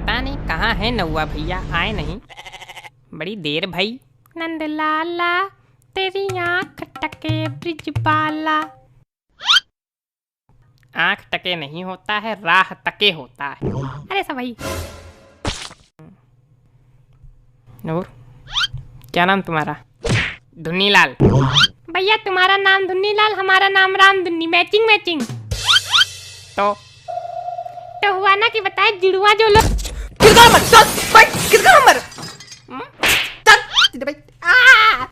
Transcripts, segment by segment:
पता नहीं कहाँ है नौवा भैया, आए नहीं बड़ी देर भई। नंद लाला तेरी आँख टके ब्रिज बाला। आँख टके नहीं होता है, राह तके होता है। अरे सब भाई। नूर, क्या नाम तुम्हारा? धुन्नीलाल। भैया तुम्हारा नाम धुन्नीलाल, हमारा नाम राम धुन्नी। Matching matching. तो हुआ ना कि बताए जुड़वा जो लोग।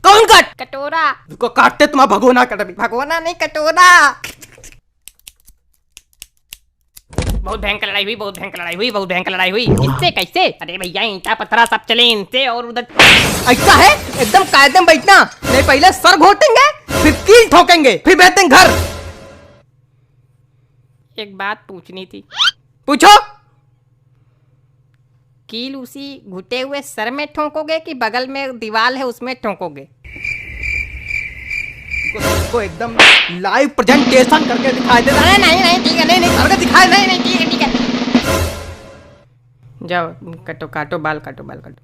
कौन काट? कटोरा। उसको काटते तुम्हारा भगोना कट भी। भगवाना नहीं, कटोरा। बहुत भयंकर लड़ाई हुई, बहुत भयंकर लड़ाई हुई, बहुत भयंकर लड़ाई हुई। इससे कैसे? अरे भैया ईंटा पत्थरा सब चले इनसे, और उधर ऐसा है एकदम कायदे में बैठना, नहीं पहले सर घोटेंगे फिर कील ठोकेंगे फिर बैठेंगे घर। एक बात पूछनी थी। पूछो। कील उसी घुटे हुए सर में ठोकोगे कि बगल में दीवार है उसमें ठोकोगे? को एकदम लाइव प्रेजेंटेशन करके दिखाई दे। अरे नहीं नहीं ठीक है, नहीं नहीं करके दिखाए, नहीं नहीं ठीक है ठीक है। जाओ कटो काटो बाल, काटो बाल काटो।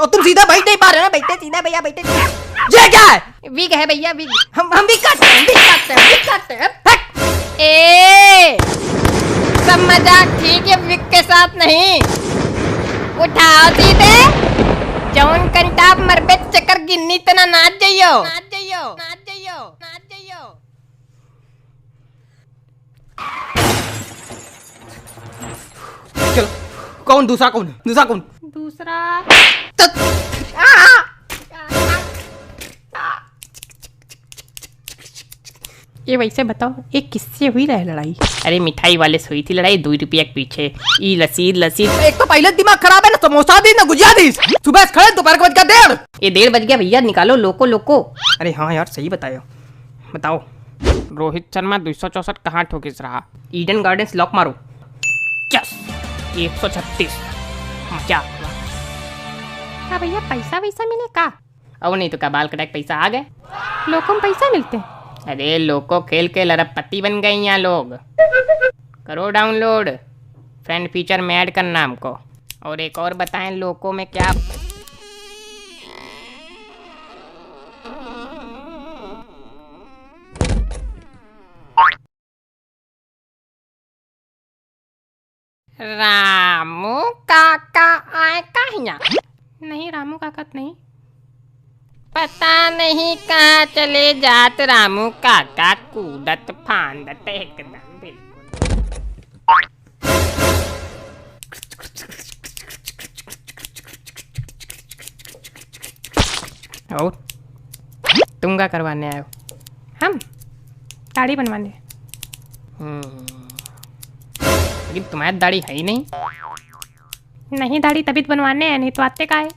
और तुम सीधा बैठ नहीं पा रहे ना? बैठे सीधा भैया, बैठे। ये क्या है? विग है भैया, विग। हम भी काटते हैं, भी काटते हैं, भी काटते हैं। ए सब मजाक ठीक है, विग के साथ नहीं। उठाओ सीधे जौन कंटाप मरबे चक्कर गिन्नी तना नाच जाइयो, नाच जाइयो, नाच जाइयो, नाच जाइयो। चलो कौन दूसरा? कौन दूसरा? कौन दूसरा? ये वैसे बताओ एक किससे हुई रहे लड़ाई? अरे मिठाई वाले से हुई थी लड़ाई, 2 रुपया के पीछे। ई लसीद लसीद। एक तो पहले दिमाग खराब है ना, समोसा दी ना गुजिया दी। सुबह से खड़े दोपहर के बज गया 1:30। ये 1:30 बज गया भैया, निकालो लोको लोको। अरे हाँ यार सही बताया। बताओ रोहित शर्मा 264 कहाँ ठोकिस रहा? ईडन गार्डन्स लॉक मारो। यस 136। मजा। हाँ भैया पैसा वैसा मिले का? अब नहीं तो क्या बाल कटाए पैसा आ गए? लोगों में पैसा मिलते हैं? अरे लोको खेल के लरबपति बन गए यहाँ लोग। करो डाउनलोड, फ्रेंड फीचर में ऐड करना हमको। और एक और बताएं लोको में क्या? रामू काका आए कहाँ? नहीं रामू काका तो नहीं। पता नहीं कहाँ चले जात रामू काका, कूदत फांदत एकदम बिल्कुल। और तुम क्या करवाने आए हो? हम दाढ़ी बनवाने। लेकिन तुम्हारी दाढ़ी है ही नहीं। नहीं दाढ़ी तभी तो बनवाने हैं, नहीं तो आते का है।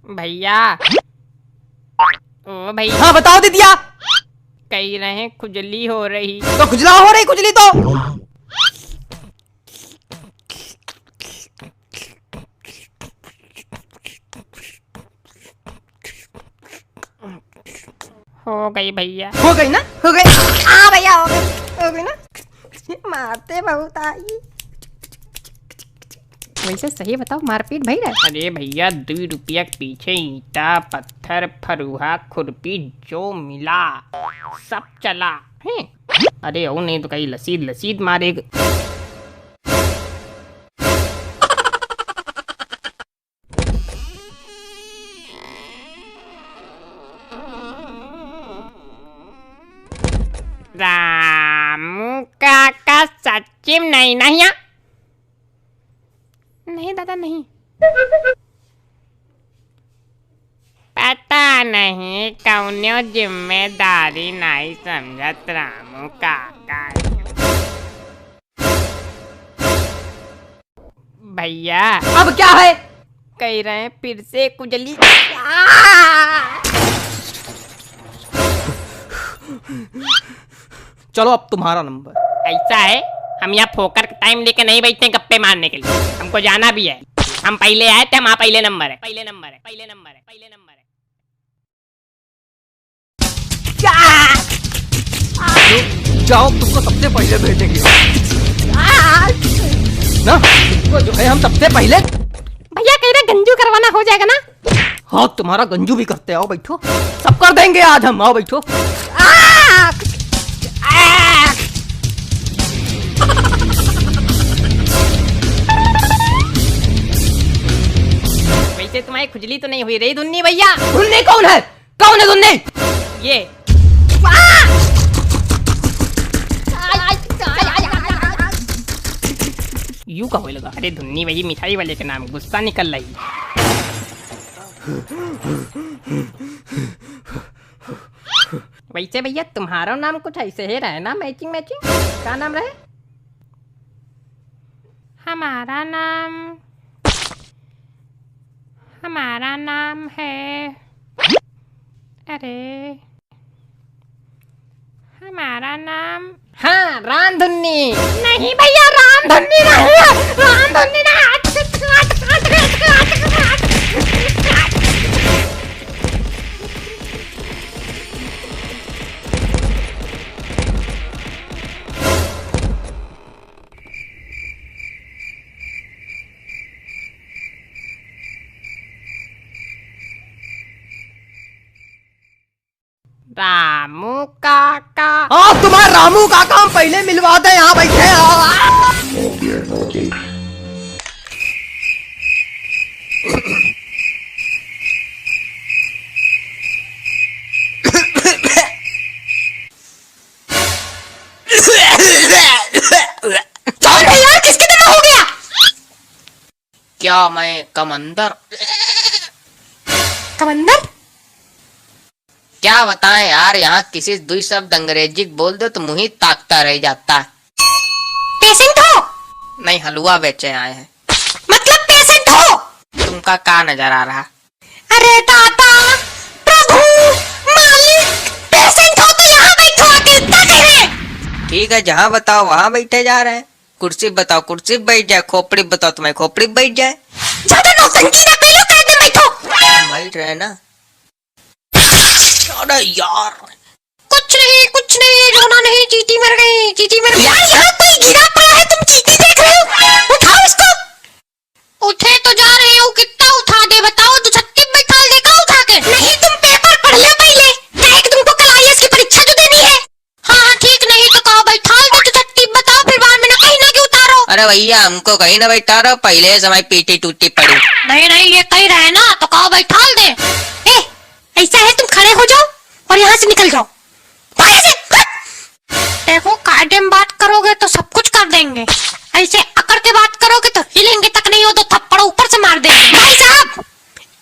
भैया ओ भैया। हाँ बताओ दीदिया। कह रहे हैं खुजली हो रही। तो खुजला हो रही, खुजली तो हो गई भैया, हो गई ना? हो गई। हाँ भैया हो गई ना? मारते बहुत आई। वैसे सही बताओ मारपीट भई रहा है? अरे भैया 2 रुपया के पीछे ईंटा पत्थर फरुहा खुरपी जो मिला सब चला है। अरे ओ नहीं तो कहीं लसीद लसीद मारेगा। रामू काका सच्ची में नहीं नहीं या? नहीं दादा नहीं। पता नहीं कौनो जिम्मेदारी नहीं समझत रामू काका। भैया अब क्या है? कह रहे हैं फिर से कुजली। चलो अब तुम्हारा नंबर। ऐसा है हम यहाँ फोकर टाइम लेके नहीं बैठते गप्पे मारने के लिए, हमको जाना भी है। हम पहले आए थे, हम पहले नंबर है, पहले नंबर है, पहले नंबर है, पहले नंबर है। जाओ, तुमको सबसे पहले भेजेंगे ना, तुमको जो है हम सबसे पहले। भैया कह रहे गंजू करवाना हो जाएगा ना? हाँ, तुम्हारा गंजू भी करते, आओ बैठो, सब कर देंगे आज हम, आओ बैठो। वैसे तुम्हारी खुजली तो नहीं हुई रही धुन्नी भैया? धुन्नी कौन है? कौन है धुन्नी? ये यू का होने लगा। अरे धुन्नी वही मिठाई वाले के नाम, गुस्सा निकल रही। वैसे भैया तुम्हारा नाम कुछ ऐसे ही रहे ना, मैचिंग मैचिंग। क्या नाम रहे? हमारा नाम है, अरे हमारा नाम, हाँ रामधुन्नी। नहीं भैया रामधुन्नी नहीं है, रामधुन्नी नहीं। रामू काका। हाँ, तुम्हारा रामू काका हम पहले मिलवा दे, यहाँ बैठे हैं। यार किसके दमा हो गया? क्या मैं कमंदर? कमंदर? क्या बताएं यार, यहाँ किसी दुई शब्द अंग्रेजी बोल दो तो मुंह ही ताकता रह जाता है। पेशेंट हो? नहीं, हलवा बेचे आए हैं। मतलब पेशेंट हो? तुमका क्या नजर आ रहा? अरे दाता, प्रभु, मालिक, पेशेंट हो तो यहाँ बैठो आके, क्या कह रहे? ठीक है, जहाँ बताओ वहाँ बैठे जा रहे हैं। कुर्सी बताओ कुर्सी बैठ जाए, खोपड़ी बताओ तुम्हें खोपड़ी बैठ जाए। ज्यादा नौटंकी ना करो, कायदे बैठो। बैठ रहे ना? अरे यार कुछ नहीं, रोना नहीं, चींटी मर गई। यार यहाँ कोई गिरा पड़ा है, तुम चींटी देख रहे हो? उठाओ इसको। उठे तो जा रहे हो, कितना उठा दे बताओ? तो छत्ती बैठा देगा उठा के? नहीं, तुम पेपर पढ़ लो पहले, क्या कि तुमको कल IAS की परीक्षा जो देनी है। हाँ ठीक, नहीं तो कहो बैठा दे तो छत्ती बताओ, फिर बाद में ना कहीं ना कि उतारो। अरे भैया, हमको कहीं ना बैठा रहो, पहले समय पीटी टूटी पड़ी। नहीं, ये कह रहे ना तो कहो बैठा दे। ऐसा है, तुम खड़े हो जाओ और यहाँ से निकल जाओ। देखो, कायदे में बात करोगे तो सब कुछ कर देंगे, ऐसे अकड़ के बात करोगे तो हिलेंगे तक नहीं हो तो थप्पड़ ऊपर से मार देंगे। भाई साहब,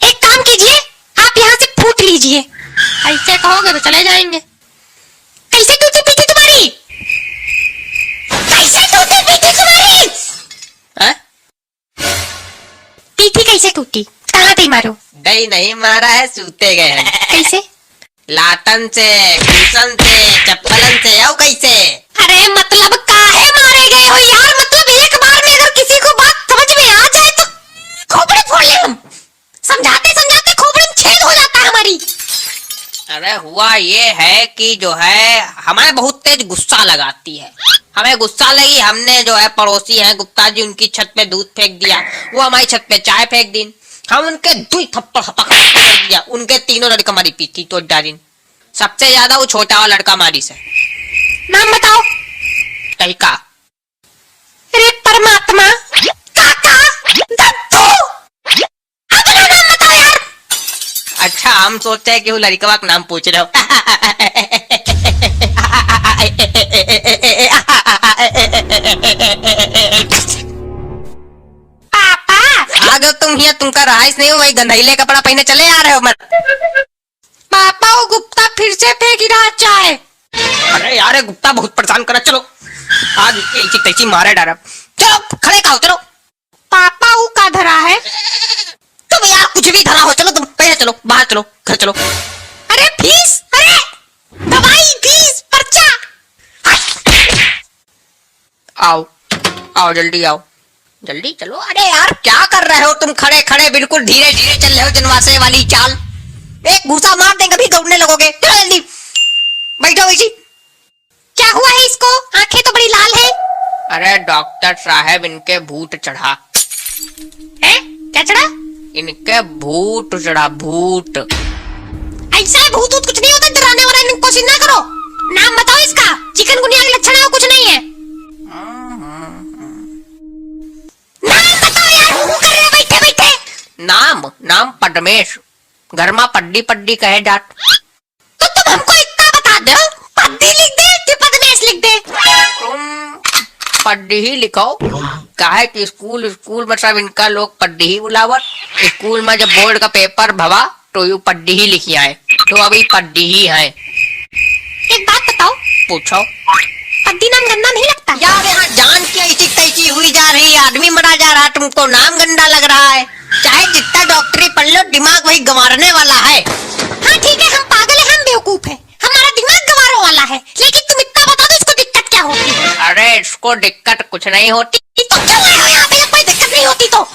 एक काम कीजिए, आप यहाँ से फूट लीजिए। ऐसे कहोगे तो चले जाएंगे। कैसे टूटी पीठी तुम्हारी? कैसे टूटी पीठी तुम्हारी? पीठी कैसे टूटी? कहाँ थी मारो? नहीं मारा है, सूते गए हैं। कैसे? लातन से, किसन से, चप्पलन से, आओ कैसे? अरे मतलब काहे मारे गए हो यार? मतलब एक बार में अगर किसी को बात समझ में आ जाए तो खोपड़ी फोड़ ले हम। समझाते समझाते खोपड़ी में छेद हो जाता है हमारी। अरे हुआ ये है कि जो है हमें बहुत तेज गुस्सा लगाती है। हमें गुस्सा लगी, हमने जो है पड़ोसी हैं गुप्ता जी, उनकी छत पे दूध फेंक दिया, वो हमारी छत पे चाय फेंक दी, हम उनके दुई थप्पड़ हपक फेंक दिया, उनके तीनों लड़का मारी पीठी तो डाली। सबसे ज्यादा वो छोटा वाला लड़का मारी से। नाम बताओ। टहिका। अरे परमात्मा, काका, दत्तू, अपना नाम बताओ यार। अच्छा, हम सोचते हैं कि वो लड़का का नाम पूछ रहे हो। पापा आ गए तुम यहाँ, तुमका रहाइश नहीं हो, वही गंधैले कपड़ा पहने चले आ रहे हो मत। पापा, वो गुप्ता फिर से फेंक रहा चाय। अरे यार, गुप्ता बहुत परेशान करा, चलो आज ऐसी तैसी मारे डारा। चलो खड़े खाओ, चलो। पापा, वो का धरा है? तुम यार कुछ भी धरा हो, चलो तुम पहले चलो, बाहर चलो, घर चलो। अरे फीस, अरे दवाई, फीस, पर्चा। आओ आओ, जल्दी आओ, जल्दी चलो। अरे यार क्या कर रहे हो तुम? खड़े खड़े बिल्कुल धीरे धीरे चल रहे हो, जनवासे वाली चाल। एक घूसा मार देंगे, भी दौड़ने लगोगे। चलो जल्दी बैठो। वैसी क्या हुआ है इसको? अरे डॉक्टर साहब, इनके भूत चढ़ा। है? क्या चढ़ा? इनके भूत चढ़ा, भूत। ऐसा है, भूत कुछ नहीं होता, डराने वाला इनको कोशिश ना करो। नाम बताओ इसका। चिकनगुनिया के लक्षण है वो कुछ नहीं है। नाम बताओ यार, वो कर रहे हो बैठे बैठे। नाम पद्मेश। घर में पड्डी पड्डी कहे जात। तो तुम हमको इतना बता दो, पद्दी लिख दे कि पद्मेश लिख दे? तुम पड्डी ही लिखो। काहे कि स्कूल में सब इनका लोग पड्डी ही बुलावत। स्कूल में जब बोर्ड का पेपर भवा तो यू पड्डी ही लिखी आए, तो अभी पड्डी ही है। एक बात बताओ, पूछो। पद्दी नाम गंदा नहीं लगता? यार यहाँ जान की ऐसी तैसी हुई जा रही है, आदमी मरा जा रहा है, तुमको नाम गंदा लग रहा है। चाहे जितना डॉक्टरी पढ़ लो, दिमाग वही गंवारने वाला है। हाँ ठीक है, हम पागल है, हम बेवकूफ है, हमारा दिमाग गंवारों वाला है, लेकिन तुम इतना बता दो इसको दिक्कत क्या होती है? अरे इसको दिक्कत कुछ नहीं होती। तो क्यों आए हो यहाँ पे जब कोई दिक्कत नहीं होती तो?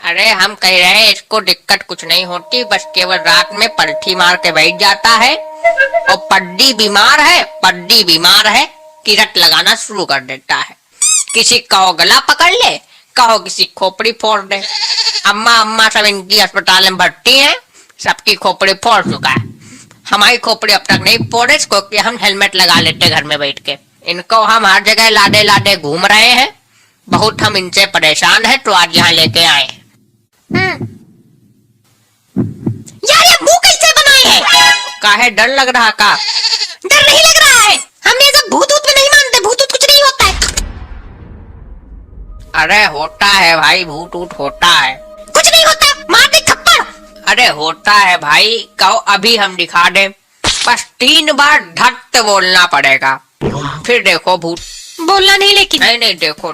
अरे हम कह रहे हैं इसको दिक्कत कुछ नहीं होती, बस केवल रात में पलथी मार के बैठ जाता है और पड्डी बीमार है कि रट लगाना शुरू कर देता है। किसी कहो गला पकड़ ले, कहो किसी खोपड़ी फोड़ दे। अम्मा सब इनकी अस्पताल में भर्ती हैं, सबकी खोपड़ी फोड़ चुका है। हमारी खोपड़ी अब तक नहीं फोड़े, क्योंकि हम हेलमेट लगा लेते घर में बैठ के। इनको हम हर जगह लादे घूम रहे हैं, बहुत हम इनसे परेशान हैं, तो आज यहाँ लेके आए। यार ये मुंह कैसे बनाए हैं? काहे डर लग रहा का? डर नहीं लग रहा है, हम ये सब भूत में नहीं मानते, भूत कुछ नहीं होता है। अरे होता है भाई, भूत होता है। कुछ नहीं होता, मार दे थप्पड़। अरे होता है भाई, कहो अभी हम दिखा दे, बस 3 बार धट बोलना पड़ेगा, फिर देखो भूत। बोलना नहीं लेकिन। नहीं देखो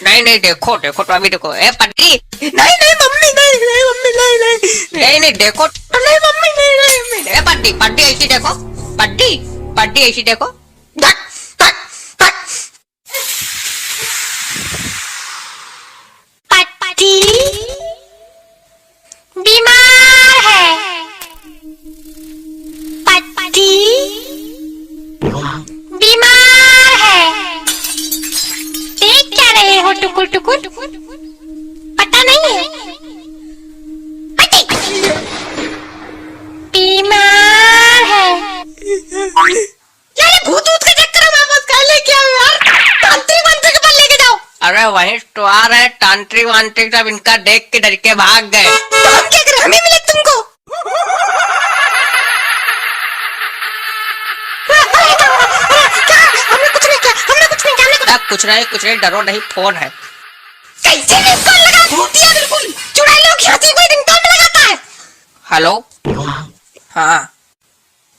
नहीं देखो तो अभी देखो। ए पट्टी, नहीं मम्मी नहीं देखो तो नहीं मम्मी, नहीं। ए पट्टी ऐसी देखो, पट्टी ऐसी देखो। पट्टी बीमार है। पट्टी बीमार है। देख क्या रहे हो टुकुर? पता नहीं है? पट्टी बीमार है। यार भूत के चक्कर में वापस कहाँ लेके आओ यार? तांत्रिक मंत्र के पास लेके जाओ। अरे वही तो आ रहे तांत्रिक वांत्रिक, सब इनका देख के डर के भाग गए। तो हम क्या करें, हमें मिले तुमको? हमने कुछ नहीं किया। कुछ नहीं, डरो नहीं, फोन है। कैसे रिंगटोन लगा? भूतिया बिल्कुल। चुड़ैल लोग हाथी कोई रिंगटोन में लगाता है। हेलो, हाँ,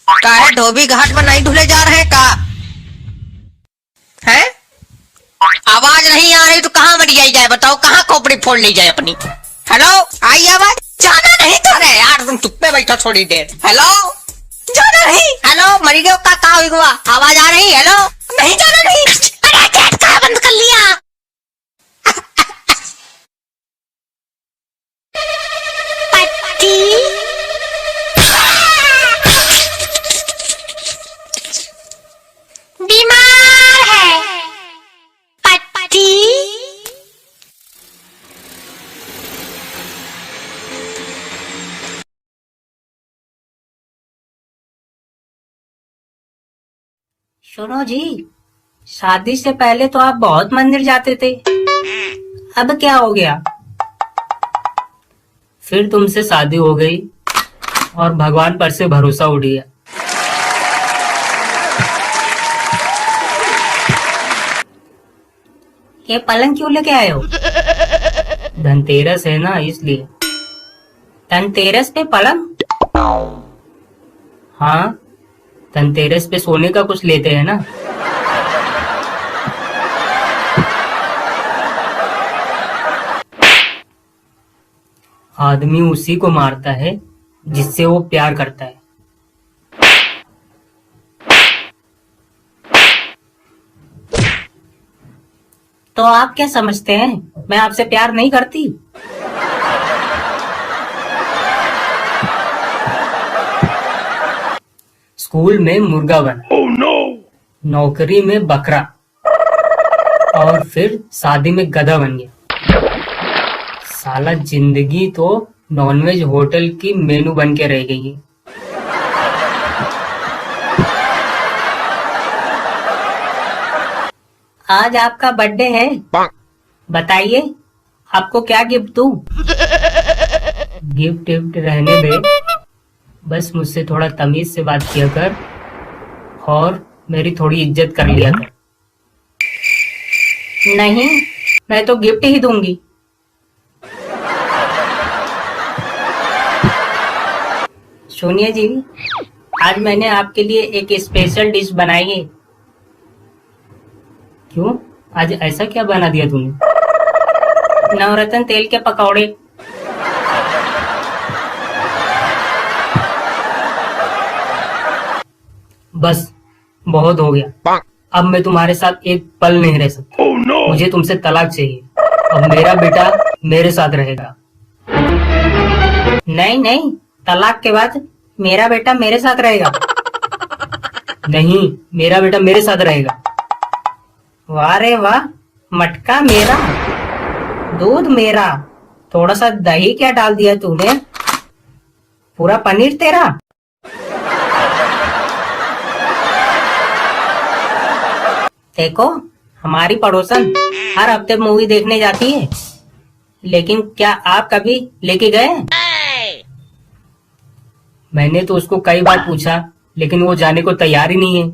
काहे धोबी घाट में नहीं धुले जा रहे का? हैं? आवाज नहीं आ रही तो कहाँ मरी जाए बताओ, कहाँ खोपड़ी फोड़ ली जाए अपनी? हेलो, आई आवाज? जाना नहीं तो। अरे यार तुम चुप पे बैठो थोड़ी देर। हेलो, जाना नहीं। हेलो, मरी गयो का हुआ? आवाज आ रही? हेलो, नहीं जाना नहीं। अरे गेट कहाँ बंद कर लिया? पट्टी बीमार है। पट्टी सुनो जी, शादी से पहले तो आप बहुत मंदिर जाते थे, अब क्या हो गया? फिर तुमसे शादी हो गई और भगवान पर से भरोसा उठ गया। ये पलंग क्यों लेके आए हो? धनतेरस है ना, इसलिए। धनतेरस पे पलंग? हाँ, धनतेरस पे सोने का कुछ लेते हैं ना। आदमी उसी को मारता है जिससे वो प्यार करता है। तो आप क्या समझते हैं, मैं आपसे प्यार नहीं करती? स्कूल में मुर्गा बना, नौकरी में बकरा, और फिर शादी में गधा बन गया। साला जिंदगी तो नॉनवेज होटल की मेनू बन के रह गई है। आज आपका बर्थडे है, बताइए आपको क्या गिफ्ट दूं? गिफ्ट विफ्ट रहने दे, बस मुझसे थोड़ा तमीज से बात किया कर और मेरी थोड़ी इज्जत कर लिया कर। नहीं, मैं तो गिफ्ट ही दूंगी। सोनिया जी, आज मैंने आपके लिए एक स्पेशल डिश बनाई है। क्यों, आज ऐसा क्या बना दिया तूने? नवरत्न तेल के पकौड़े। बस बहुत हो गया, अब मैं तुम्हारे साथ एक पल नहीं रह सकता। मुझे तुमसे तलाक चाहिए। अब मेरा बेटा मेरे साथ रहेगा। नहीं नहीं, तलाक के बाद मेरा बेटा मेरे साथ रहेगा। नहीं, मेरा बेटा मेरे साथ रहेगा। वाह रे वाह, मटका मेरा, दूध मेरा, थोड़ा सा दही क्या डाल दिया तूने? पूरा पनीर तेरा। देखो, हमारी पड़ोसन हर हफ्ते मूवी देखने जाती है, लेकिन क्या आप कभी लेके गए? मैंने तो उसको कई बार पूछा, लेकिन वो जाने को तैयार ही नहीं है।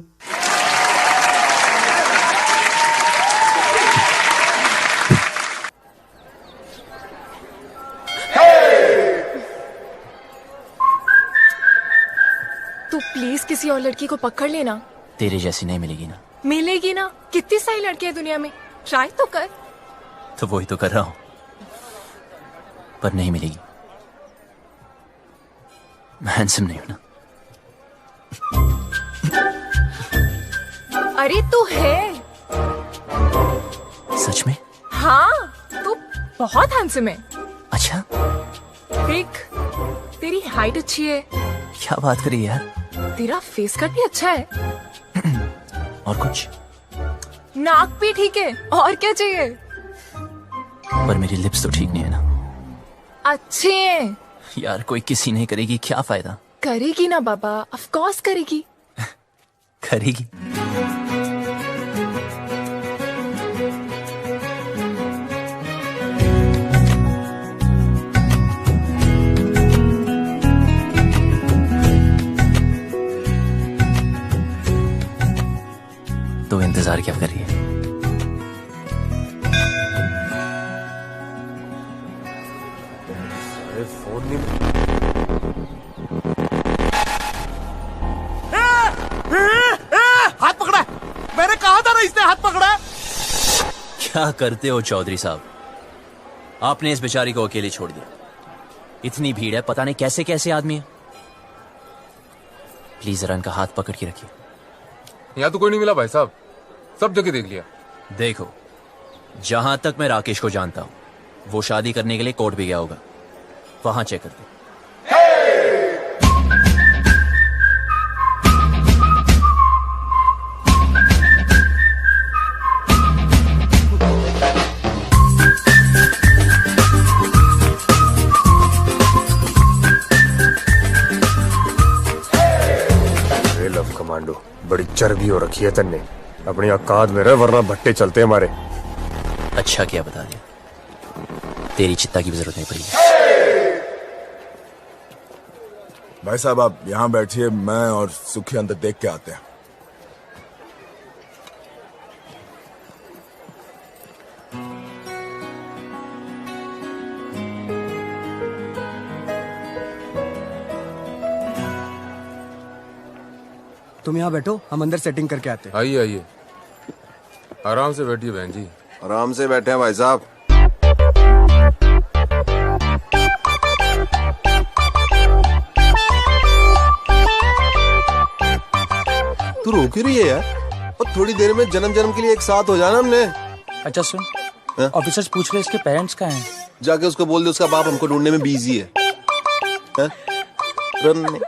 तू प्लीज किसी और लड़की को पकड़ लेना। तेरे जैसी नहीं मिलेगी ना। मिलेगी ना, कितनी सारी लड़कियां हैं दुनिया में, ट्राई तो कर। तो वही तो कर रहा हूं, पर नहीं मिलेगी। मैं हैंडसम नहीं हूं ना। अरे तू है। सच में? हाँ, तू बहुत हैंडसम है। अच्छा, देख, तेरी हाइट अच्छी है, क्या बात करी यार। तेरा फेस कट भी अच्छा है, और कुछ? नाक भी ठीक है, और क्या चाहिए? पर मेरी लिप्स तो ठीक नहीं है ना। अच्छे हैं। यार कोई किसी नहीं करेगी, क्या फायदा? करेगी ना बाबा, ऑफ कोर्स करेगी। करेगी। तो इंतजार क्या कर रही है? अरे फोन नहीं। हाथ पकड़ा है। मैंने कहा था ना, इसने हाथ पकड़ा है। क्या करते हो चौधरी साहब? आपने इस बेचारी को अकेले छोड़ दिया। इतनी भीड़ है, पता नहीं कैसे कैसे आदमी है। प्लीज जरा इनका हाथ पकड़ के रखिए। यहाँ तो कोई नहीं मिला भाई साहब, सब जगह देख लिया। देखो, जहां तक मैं राकेश को जानता हूं, वो शादी करने के लिए कोर्ट भी गया होगा। वहां चेक करते। लव कमांडो, बड़ी चर्बी हो रखी है तन्ने। अपनी औकात में रह, वरना भट्टे चलते हमारे। अच्छा किया बता दिया, तेरी चित्ता की भी जरूरत नहीं पड़ेगी। भाई साहब आप यहाँ बैठिए, मैं और सुखी अंदर देख के आते हैं। तुम यहाँ बैठो, हम अंदर सेटिंग करके आते हैं। आइए आइए, आराम से बैठिए बहन जी। आराम से बैठे हैं भाई साहब। तू रोक ही रही है यार, और थोड़ी देर में जन्म जन्म के लिए एक साथ हो जाना हमने। अच्छा सुन, ऑफिसर्स पूछ रहे इसके पेरेंट्स कहाँ हैं? जाके उसको बोल दे उसका बाप हमको ढूंढने में बिजी है। रन,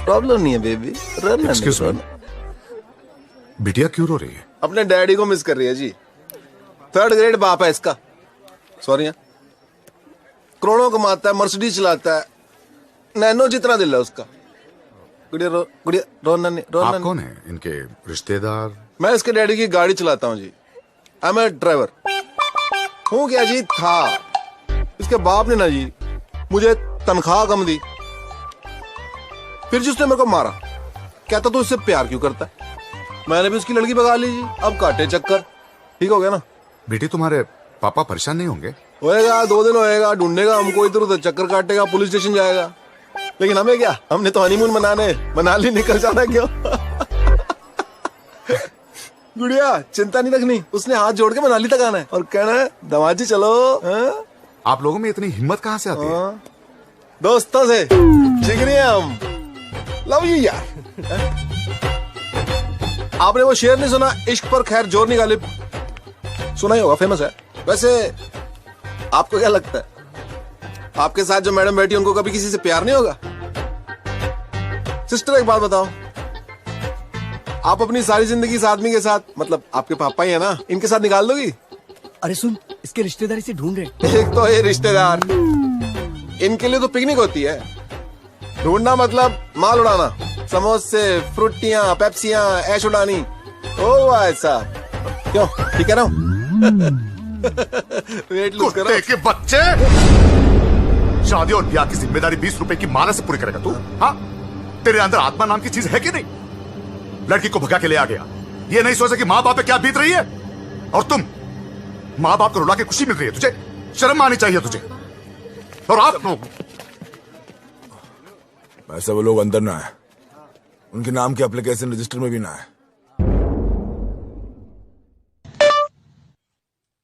प्रॉब्लम नहीं है बेबी, रन। एक्सक्यूज मी, बिटिया क्यों रो रही है? अपने डैडी को मिस कर रही है जी। 3rd ग्रेड बाप है इसका। सॉरी, करोड़ों कमाता है, मर्सिडीज चलाता है, नैनो जितना दिल है उसका। गुड़िया रोना आप कौन है? इनके रिश्तेदार? मैं इसके डैडी की गाड़ी चलाता हूँ जी। I M A driver. हूँ क्या जी, था। इसके बाप ने ना जी मुझे तनख्वाह कम दी, फिर जी उसने मेरे को मारा। कहता तू इससे प्यार क्यों करता है? मैंने भी उसकी लड़की भगा ली जी। अब काटे चक्कर। ठीक हो गया ना? बेटी तुम्हारे पापा परेशान नहीं होंगे? होएगा, 2 दिन होएगा, ढूंढेगा हमको, इधर उधर चक्कर काटेगा, पुलिस स्टेशन जाएगा। लेकिन हमें क्या, हमने तो हनीमून मनाने मनाली निकल जाना। क्यों? गुड़िया चिंता नहीं रखनी, उसने हाथ जोड़ के मनाली तक आना है और कहना है दमाजी चलो। आप लोगों में इतनी हिम्मत कहाँ से आती है? दोस्तों से, जिगरी हम। लव यू यार। आपने वो शेर नहीं सुना, इश्क पर खैर जोर नहीं गालिब? सुना ही होगा, फेमस है। वैसे आपको क्या लगता है, आपके साथ जो मैडम बैठी उनको कभी किसी से प्यार नहीं होगा? सिस्टर एक बात बताओ, आप अपनी सारी जिंदगी इस आदमी के साथ, मतलब आपके पापा ही है ना, इनके साथ निकाल दोगी? अरे सुन, इसके रिश्तेदारी से ढूंढ रहे। एक तो ये रिश्तेदार, इनके लिए तो पिकनिक होती है। ढूंढना मतलब माल उड़ाना, समोसे, फ्रूटियां, पेप्सियां, ऐश उड़ानी। ओ ऐसा क्यों? ठीक कह रहा हूँ? वेट लूज करो। कुत्ते के बच्चे! शादी और ब्याह की जिम्मेदारी 20 रुपए की माला से पूरी करेगा तू? हाँ, तेरे अंदर आत्मा नाम की चीज है कि नहीं? लड़की को भगा के ले आ गया, ये नहीं सोचा कि माँ बाप पे क्या बीत रही है। और तुम माँ बाप को रुला के खुशी मिल रही है तुझे? शर्म आनी चाहिए तुझे। और आप वैसे वो लोग अंदर ना है, उनके नाम के एप्लीकेशन रजिस्टर में भी ना है।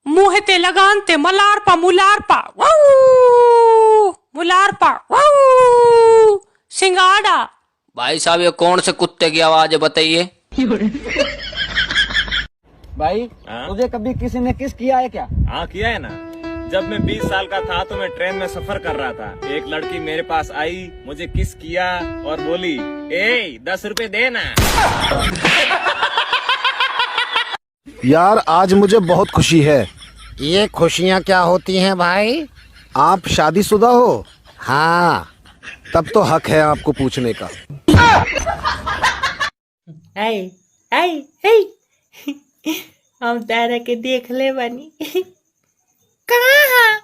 मुंह ते लगान ते मलारपा मुलारपा मुलारपा सिंगाड़ा। भाई साहब ये कौन से कुत्ते की आवाज है बताइए? भाई तुझे कभी किसी ने किस किया है क्या? हाँ किया है ना। जब मैं 20 साल का था तो मैं ट्रेन में सफर कर रहा था। एक लड़की मेरे पास आई, मुझे किस किया और बोली, ए 10 रुपए देना। यार आज मुझे बहुत खुशी है। ये खुशियाँ क्या होती हैं भाई? आप शादीशुदा हो? हाँ। तब तो हक है आपको पूछने का। आई आई आई हम तारा के देख ले बनी। कहाँ?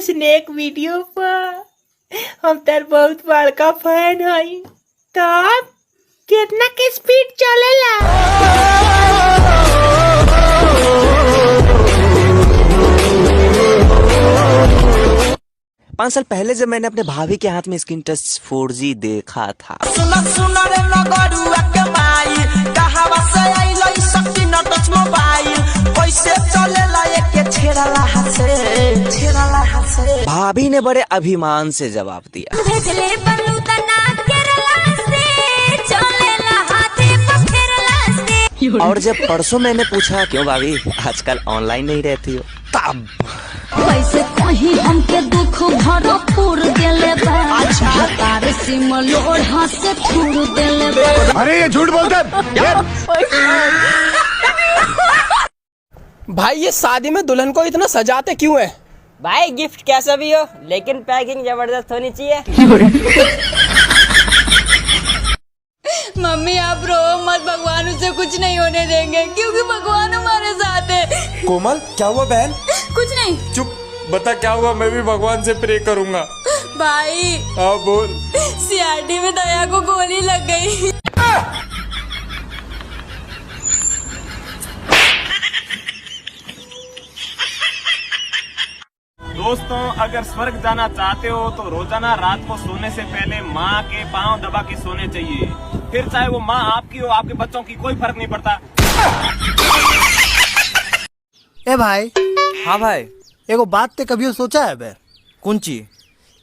स्नैक वीडियो पर। हम तार बहुत बड़का फैन हई। तब कितना के स्पीड चलेला? 5 साल पहले जब मैंने अपने भाभी के हाथ में स्क्रीन टच 4G देखा था। भाभी ने बड़े अभिमान से जवाब दिया। और जब परसों मैंने पूछा क्यों भाभी आजकल ऑनलाइन नहीं रहती हो, तब वैसे कहीं हमके दुख भरपूर देले बा। अच्छा तारे सिम लोढ़ा से छुड़ देले बा। अरे ये झूठ बोलते हैं। भाई ये शादी में दुल्हन को इतना सजाते क्यों है? भाई गिफ्ट कैसा भी हो लेकिन पैकिंग जबरदस्त होनी चाहिए। मम्मी आप रो मत, भगवान उसे कुछ नहीं होने देंगे क्योंकि भगवान हमारे साथ है। कोमल क्या हुआ बहन? कुछ नहीं। चुप, बता क्या हुआ, मैं भी भगवान से प्रे करूंगा। भाई हाँ बोल। सीआरडी में दया को गोली लग गई। दोस्तों अगर स्वर्ग जाना चाहते हो तो रोजाना रात को सोने से पहले माँ के पांव दबा के सोने चाहिए। फिर चाहे वो माँ आपकी हो आपके बच्चों की, कोई फर्क नहीं पड़ता। ए भाई। हाँ भाई। एगो बात ते कभी सोचा है बे? कौन चीज?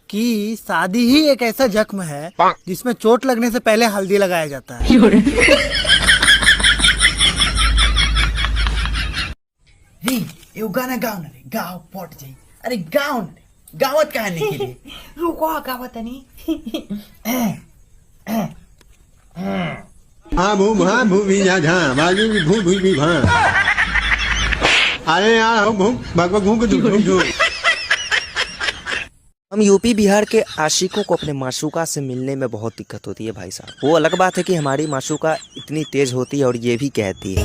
कि शादी ही एक ऐसा जख्म है जिसमें चोट लगने से पहले हल्दी लगाया जाता है। ये गाना गाओ ना रे, गाओ पट जाई। अरे गाओ ना रे, गावत कहानी के लिए। रुको गावत नहीं। हाँ भू भी जा झा बाजू भी भू भी भा अरे यार हम यूपी बिहार के आशिकों को अपने माशूका से मिलने में बहुत दिक्कत होती है भाई साहब। वो अलग बात है कि हमारी माशूका इतनी तेज होती है और ये भी कहती है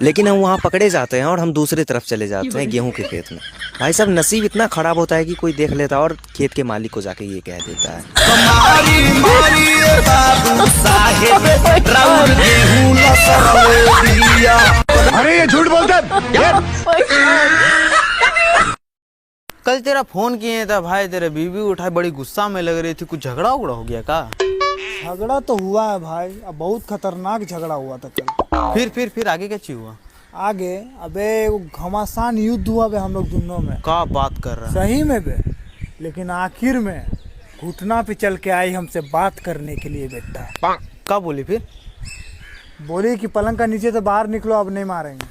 लेकिन हम वहाँ पकड़े जाते हैं और हम दूसरी तरफ चले जाते हैं गेहूं के खेत में। भाई साहब नसीब इतना खराब होता है कि कोई देख लेता है और खेत के मालिक को जाके ये कह देता है अरे ये झूठ बोलता है। कल तेरा फोन किए था भाई, तेरे बीवी उठाई, बड़ी गुस्सा में लग रही थी। कुछ झगड़ा उगड़ा हो गया का? झगड़ा तो हुआ है भाई, अब बहुत खतरनाक झगड़ा हुआ था कल। फिर आगे क्या चीज हुआ? आगे अबे वो घमासान युद्ध हुआ बे हम लोग दोनों में। क्या बात कर रहा है? सही में बे, लेकिन आखिर में घुटना पे चल के आई हमसे बात करने के लिए बेटा। क्या बोली फिर? बोली कि पलंग का नीचे से बाहर निकलो, अब नहीं मारेंगे।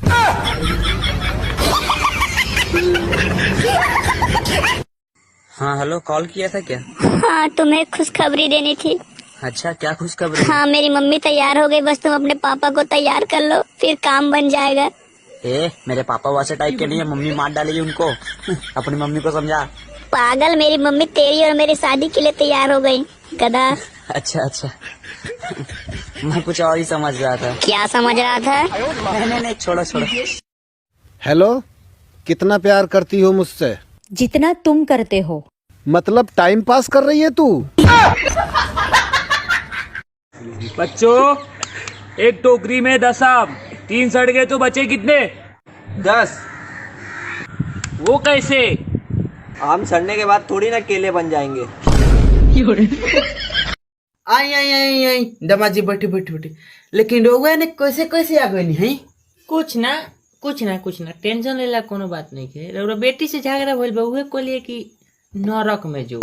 हाँ हेलो, कॉल किया था क्या? हाँ, तुम्हें खुशखबरी देनी थी। अच्छा, क्या खुशखबरी? हाँ, मेरी मम्मी तैयार हो गई, बस तुम अपने पापा को तैयार कर लो, फिर काम बन जाएगा। मेरे पापा वैसे टाइप के नहीं है, मम्मी मार डालेगी उनको। अपनी मम्मी को समझा। पागल, मेरी मम्मी तेरी और मेरी शादी के लिए तैयार हो गई, गधा। अच्छा मैं कुछ और ही समझ रहा था। क्या समझ रहा था? नहीं छोड़ो। हेलो, कितना प्यार करती हो मुझसे? जितना तुम करते हो। मतलब टाइम पास कर रही है तू? बच्चों, एक टोकरी में 10 आम, 3 सड़ गए तो बचे कितने? 10। वो कैसे? आम सड़ने के बाद थोड़ी ना केले बन जाएंगे। आई दमाजी बैठी। लेकिन रोगा ने कैसे आ गई है? कुछ ना टेंशन लेला कोनो बात नहीं है। रउरा बेटी से झगड़ा भइल बा, उहे को लिए कि नरक में जो।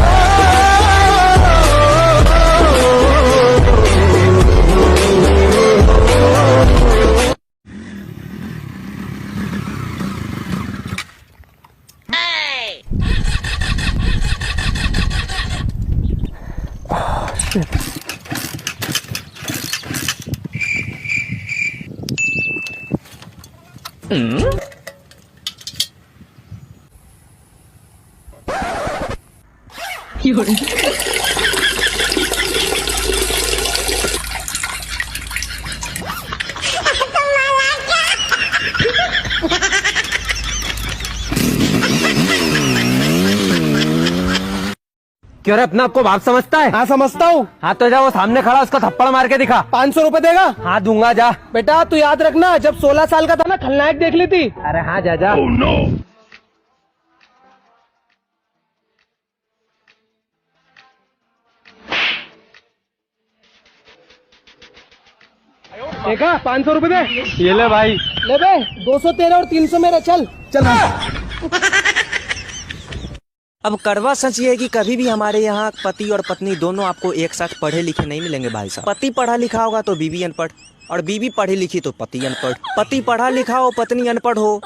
क्यों रे, अपना आपको बाप समझता है? हाँ समझता हूँ। हाँ तो जा, वो सामने खड़ा, उसको थप्पड़ मार के दिखा। 500 रुपए देगा? हाँ दूंगा, जा। बेटा तू याद रखना, जब 16 साल का था ना, खलनायक देख ली थी। अरे हाँ जा। Oh, no. देखा, 500 रुपए दे। ये ले भाई। ले बे, 213 और 300 मेरा। चल। अब कड़वा सच ये है कि कभी भी हमारे यहाँ पति और पत्नी दोनों आपको एक साथ पढ़े लिखे नहीं मिलेंगे भाई साहब। पति पढ़ा लिखा होगा तो बीवी अनपढ़, और बीवी पढ़ी लिखी तो पति अनपढ़। पति पढ़ा लिखा हो, पत्नी अनपढ़ हो।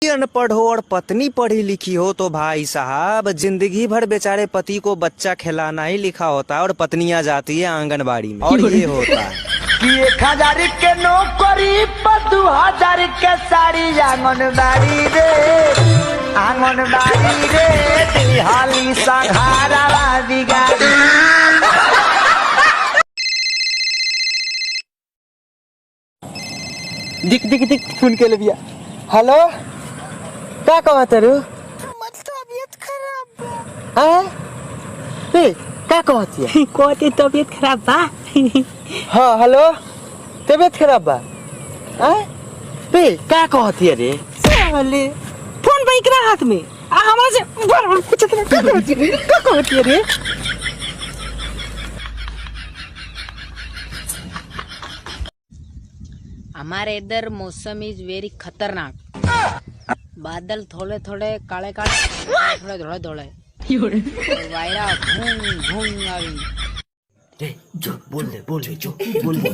अनपढ़ हो और पत्नी पढ़ी लिखी हो तो भाई साहब जिंदगी भर बेचारे पति को बच्चा खिलाना ही लिखा होता है और पत्नियां जाती है आंगनबाड़ी में। और ये होता है कि 1000 के नौकरी पर 2000 के साड़ी, आंगनबाड़ी रे दिहाली सहारा बिगाड़ी। दिख फोन के लिए भैया। हेलो, क्या कहते रू? तबियत खराब है। क्या कहती है? कहती तबियत खराब बा। हाँ हेलो, तबियत खराब बा। क्या कहती है रे? फोन बाइक रहा हाथ में, हमारे से कुछ क्या कहती है रे? हमारे इधर मौसम इज वेरी खतरनाक। बादल थोड़े थोड़े काले काले, थोड़े थोड़े वायरा घूम घूम आई। जो बोल दे जो बोल दे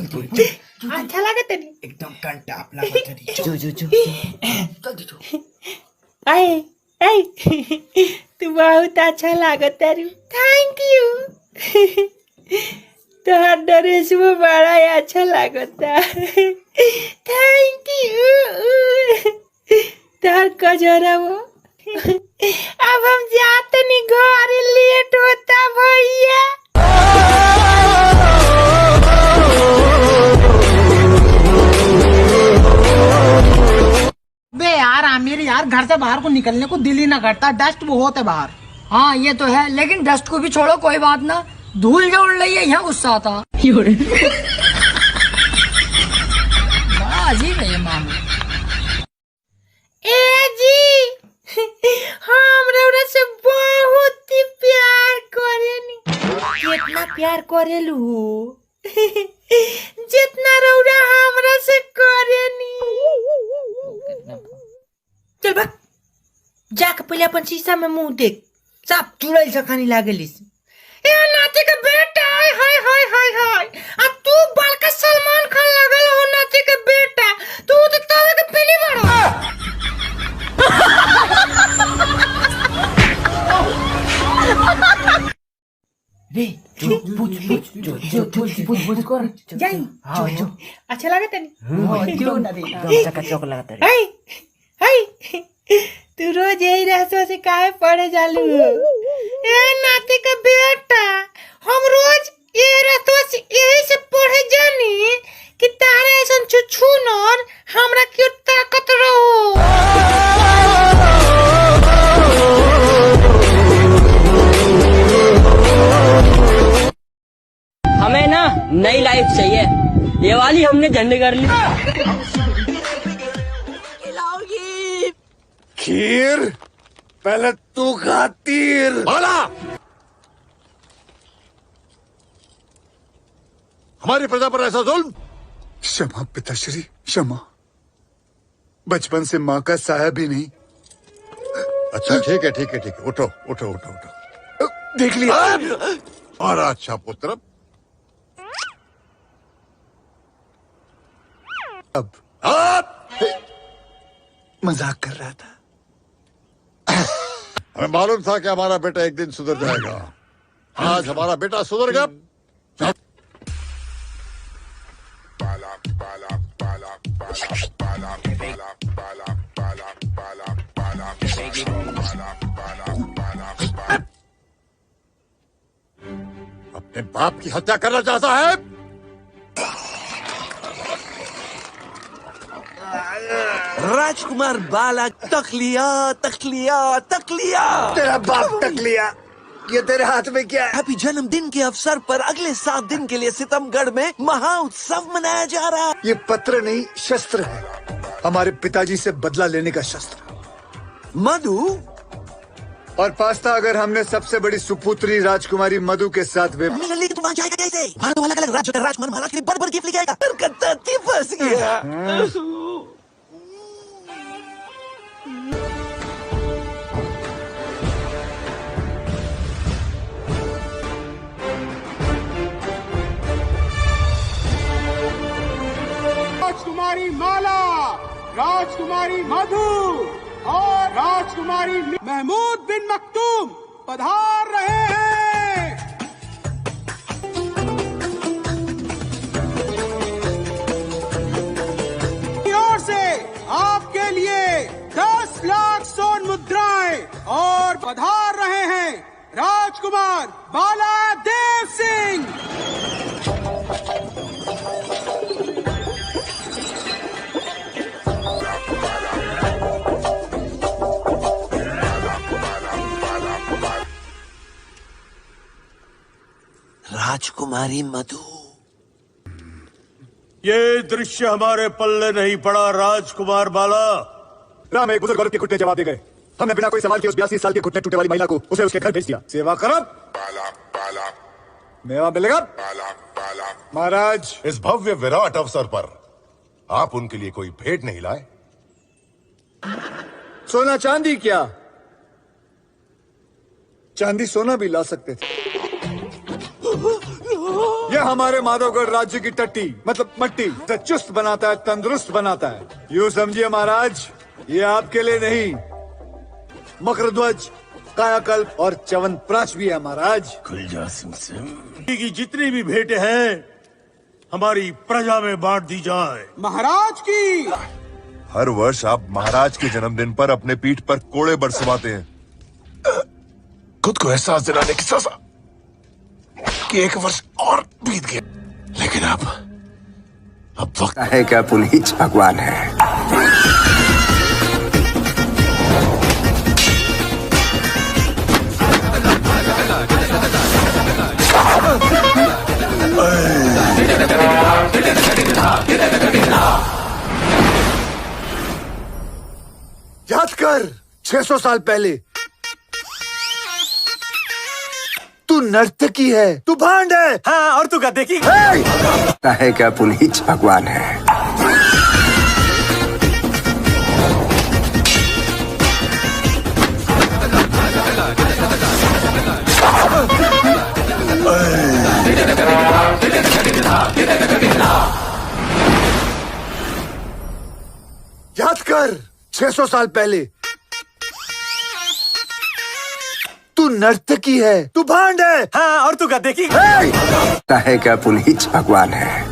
अच्छा लगा तेरी एकदम कंटा अपना जो आए तू बहुत अच्छा लगा तेरी थैंक यू तोहर ड्रेस वो बड़ा ही अच्छा लगता थैंक यू तोहर कजरा वो अब हम जाते नहीं घर लेट होता भैया बे यार आमिर यार घर से बाहर को निकलने को दिल ही ना करता, डस्ट बहुत है बाहर। हाँ ये तो है, लेकिन डस्ट को भी छोड़ो, कोई बात ना, धूल जो उड़ रही है यहाँ गुस्सा आता। बड़ा अजीब है ये मामला। ए जी हम रउरा से बहुत ही प्यार करेनी। कितना प्यार करेलू जितना रउरा हमरा से करेनी। चल भाग जाके पहले अपन शीशा में मुंह देख, सब चुड़ैल सखानी लागलिस। ए नाती का बेटा, हाय हाय हाय हाय, अब तू बड़का सलमान खान लगल हो नाती का बेटा, तू तो तवे के पीली बड़ा। रे पूछ कर जाई जो अच्छा लगा तनी क्यों ना रे चकचक लगता है। हाय हाय तू रोज यही रास्ता से काहे पढ़े जालू? ए नाती का बेटा, हम रोज ये रास्ता से यही से पढ़े जानी कि तारा ऐसा छुछुनर हमरा क्यों ताकत रहो। हमें ना नई लाइफ चाहिए, ये वाली हमने झंड कर ली। खीर पहले तू खा तीर। बोला हमारी प्रजा पर ऐसा जुल्म। क्षमा पिताश्री क्षमा, बचपन से माँ का साया भी नहीं। अच्छा ठीक है ठीक है ठीक है, उठो उठो उठो उठो। देख लिया और अच्छा पुत्र, अब मजाक कर रहा था। हमें मालूम था कि हमारा बेटा एक दिन सुधर जाएगा। आज हमारा बेटा सुधर गया। अपने बाप की हत्या करना चाहता है। राजकुमार बाला तकलिया तकलिया तकलिया। तेरा बाप तक लिया, ये तेरे हाथ में क्या है? हैप्पी जन्मदिन के अवसर पर अगले 7 दिन के लिए सितमगढ़ में महा उत्सव मनाया जा रहा है। ये पत्र नहीं शस्त्र है, हमारे पिताजी से बदला लेने का शस्त्र। मधु और पास्ता अगर हमने सबसे बड़ी सुपुत्री राजकुमारी मधु के साथ वे तुम आ जाएगा कैसे? भारत अलग अलग राज्य का राजकुमार माला के लिए बड़ गिफ्ट लेके आएगा। कलकत्ता फंस गया। राजकुमारी माला, राजकुमारी मधु और राजकुमारी महमूद बिन मखतूम पधार रहे हैं। की ओर से आपके लिए 10 लाख स्वर्ण मुद्राएं और पधार रहे हैं राजकुमार बाला देव सिंह। राजकुमारी मधु। ये दृश्य हमारे पल्ले नहीं पड़ा राजकुमार बाला। राम एक बुजुर्ग औरत के घुटने जवाब दे गए। हमने बिना कोई सवाल के उस 82 साल के घुटने टूटे वाली महिला को उसे उसके घर भेज दिया। सेवा करब मेवा मिलेगा। महाराज, इस भव्य विराट अवसर पर आप उनके लिए कोई भेंट नहीं लाए? सोना चांदी क्या, चांदी सोना भी ला सकते थे। हमारे माधवगढ़ राज्य की टट्टी मतलब मट्टी तो चुस्त बनाता है, तंदुरुस्त बनाता है। यूँ समझिए महाराज, ये आपके लिए नहीं, मकरध्वज, कायाकल्प और च्यवनप्राश भी है महाराज। खुल जा सिम की जितनी भी भेंटें हैं हमारी प्रजा में बांट दी जाए। महाराज की हर वर्ष आप महाराज के जन्मदिन पर अपने पीठ पर कोड़े बरसवाते हैं। खुद को एहसास दिलाने की सजा कि एक वर्ष और बीत गया, लेकिन अब वक्त है क्या पुनीत भगवान है। याद कर 600 साल पहले तू नर्तकी है, तू भांड है। हाँ, और तू गद्दे की है क्या पुनीत भगवान है। याद कर 600 साल पहले तू नर्तकी है, तू भांड है। हाँ, और तू गद्दे की है क्या पुनीत भगवान है।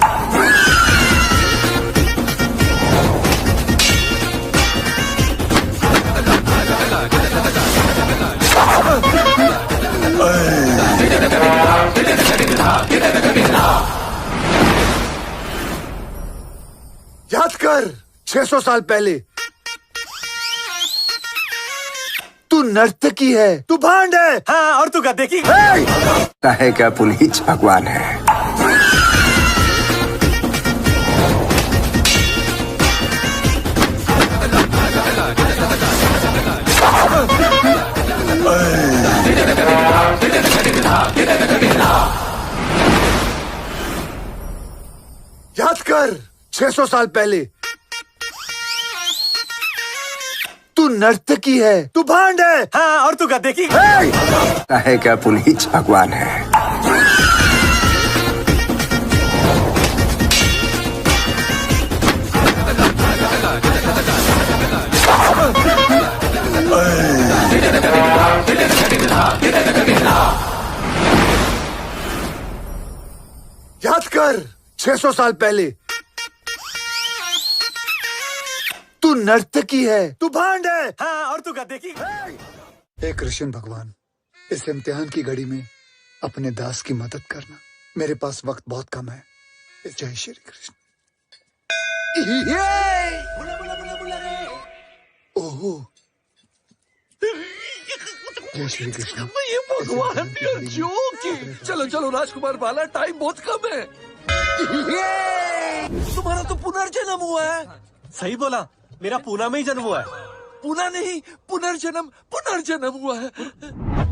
याद कर 600 साल पहले तू नर्तकी है, तू भांड है। हाँ, और तू गद्दे की है क्या पुनीत भगवान है। याद कर 600 साल पहले तू नर्तकी है, तू भांड है। हाँ, और तू गद्दे की है क्या पुनीत भगवान है। याद कर 600 साल पहले तू नर्तकी है, तू भांड है। हाँ, और तू गद्दे की हे कृष्ण भगवान, इस इम्तिहान की घड़ी में अपने दास की मदद करना। मेरे पास वक्त बहुत कम है। जय श्री कृष्ण। ओहो, जय श्री कृष्ण। ये भगवान चलो चलो राजकुमार बाला, टाइम बहुत कम है। तुम्हारा तो पुनर्जन्म हुआ है। सही बोला, मेरा पूना में ही जन्म हुआ है। पुनः नहीं, पुनर्जन्म हुआ है।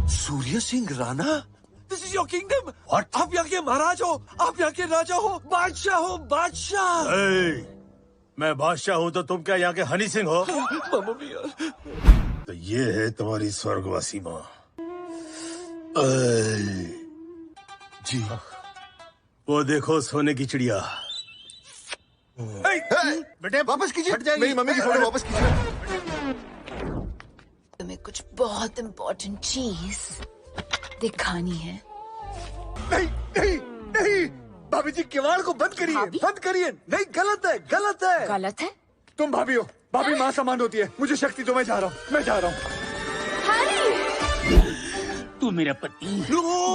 Surya Singh Rana, this is your kingdom. आप यहाँ के महाराज हो, आप यहाँ के राजा हो, बादशाह हो, बादशाह। मैं बादशाह हूँ तो तुम क्या यहाँ के हनी सिंह हो? तो ये है तुम्हारी स्वर्गवासी माँ जी। वो देखो सोने की चिड़िया। बेटे वापस कीजिए, मेरी मम्मी की फोटो वापस कीजिए। तुम्हें कुछ बहुत इम्पोर्टेंट चीज दिखानी है। नहीं नहीं नहीं, भाभी जी किवाड़ को बंद करिए, बंद करिए। नहीं, गलत है, गलत है, गलत है। तुम भाभी हो, भाभी माँ समान होती है। मुझे शक्ति दो, मैं जा रहा हूँ, मैं जा रहा हूँ। तू मेरा पति,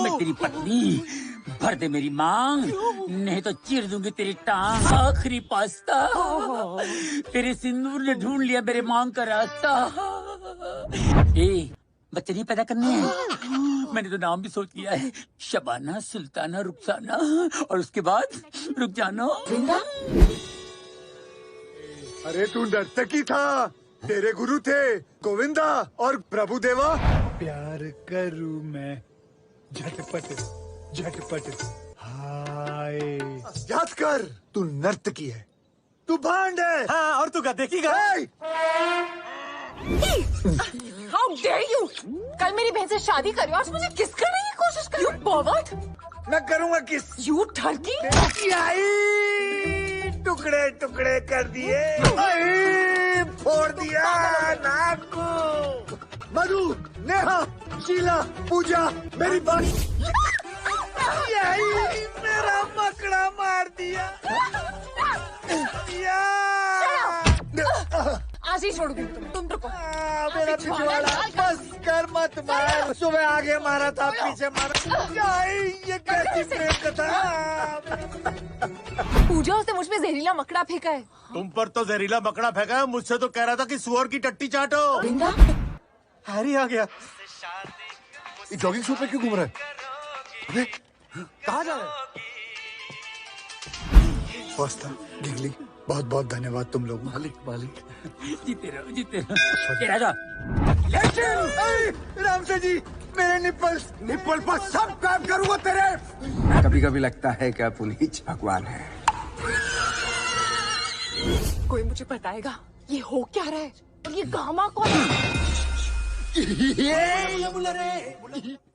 मैं तेरी पत्नी। भर दे मेरी मांग, नहीं तो चीर दूंगी तेरी टांग। आखिरी पास्ता, तेरे सिंदूर ने ढूंढ लिया मेरे मांग का रास्ता। बच्चे नहीं पैदा करने हैं, मैंने तो नाम भी सोच लिया है, शबाना, सुल्ताना, रुखसाना, और उसके बाद रुक जाना। अरे तू नर्तकी था, तेरे गुरु थे गोविंदा और प्रभु देवा। प्यार करूं मैं झटपट झटपट हाय। याद कर, तू नर्तकी है, तू भांड है। हाँ, और तू गद्दे की How dare you! कल मेरी बहन से शादी करी, आज मुझे किस करने की कोशिश कर रही हो? मैं करूंगा किस। यू ठगी। टुकड़े टुकड़े कर दिए, फोड़ दिया नाक को। मधु, नेहा, शीला, पूजा, मेरी बात। मेरा मकड़ा मार दिया। आज ही छोड़ दूंगी तुम रुको। मेरा पिछवाड़ा, बस कर मत मार। सुबह आगे मारा था, पीछे मारा। ये कैसी प्रेम कथा। पूजा उसने मुझ पे जहरीला मकड़ा फेंका है। तुम पर तो जहरीला मकड़ा फेंका है, मुझसे तो कह रहा था कि सुअर की टट्टी चाटो। हैरी आ गया। ये जॉगिंग सूट में क्यों घूम रहा है? अबे कहाँ जा रहे? वास्ता गिगली, बहुत बहुत धन्यवाद तुम लोग। मालिक मालिक। जीते रहो जीते रहो। राजा राम से जी, मेरे निप्पल पर सब काम करूंगा तेरे। कभी कभी लगता है कि आप उन्हीं भगवान है। कोई मुझे बताएगा ये हो क्या रहा है और ये गामा कौन है?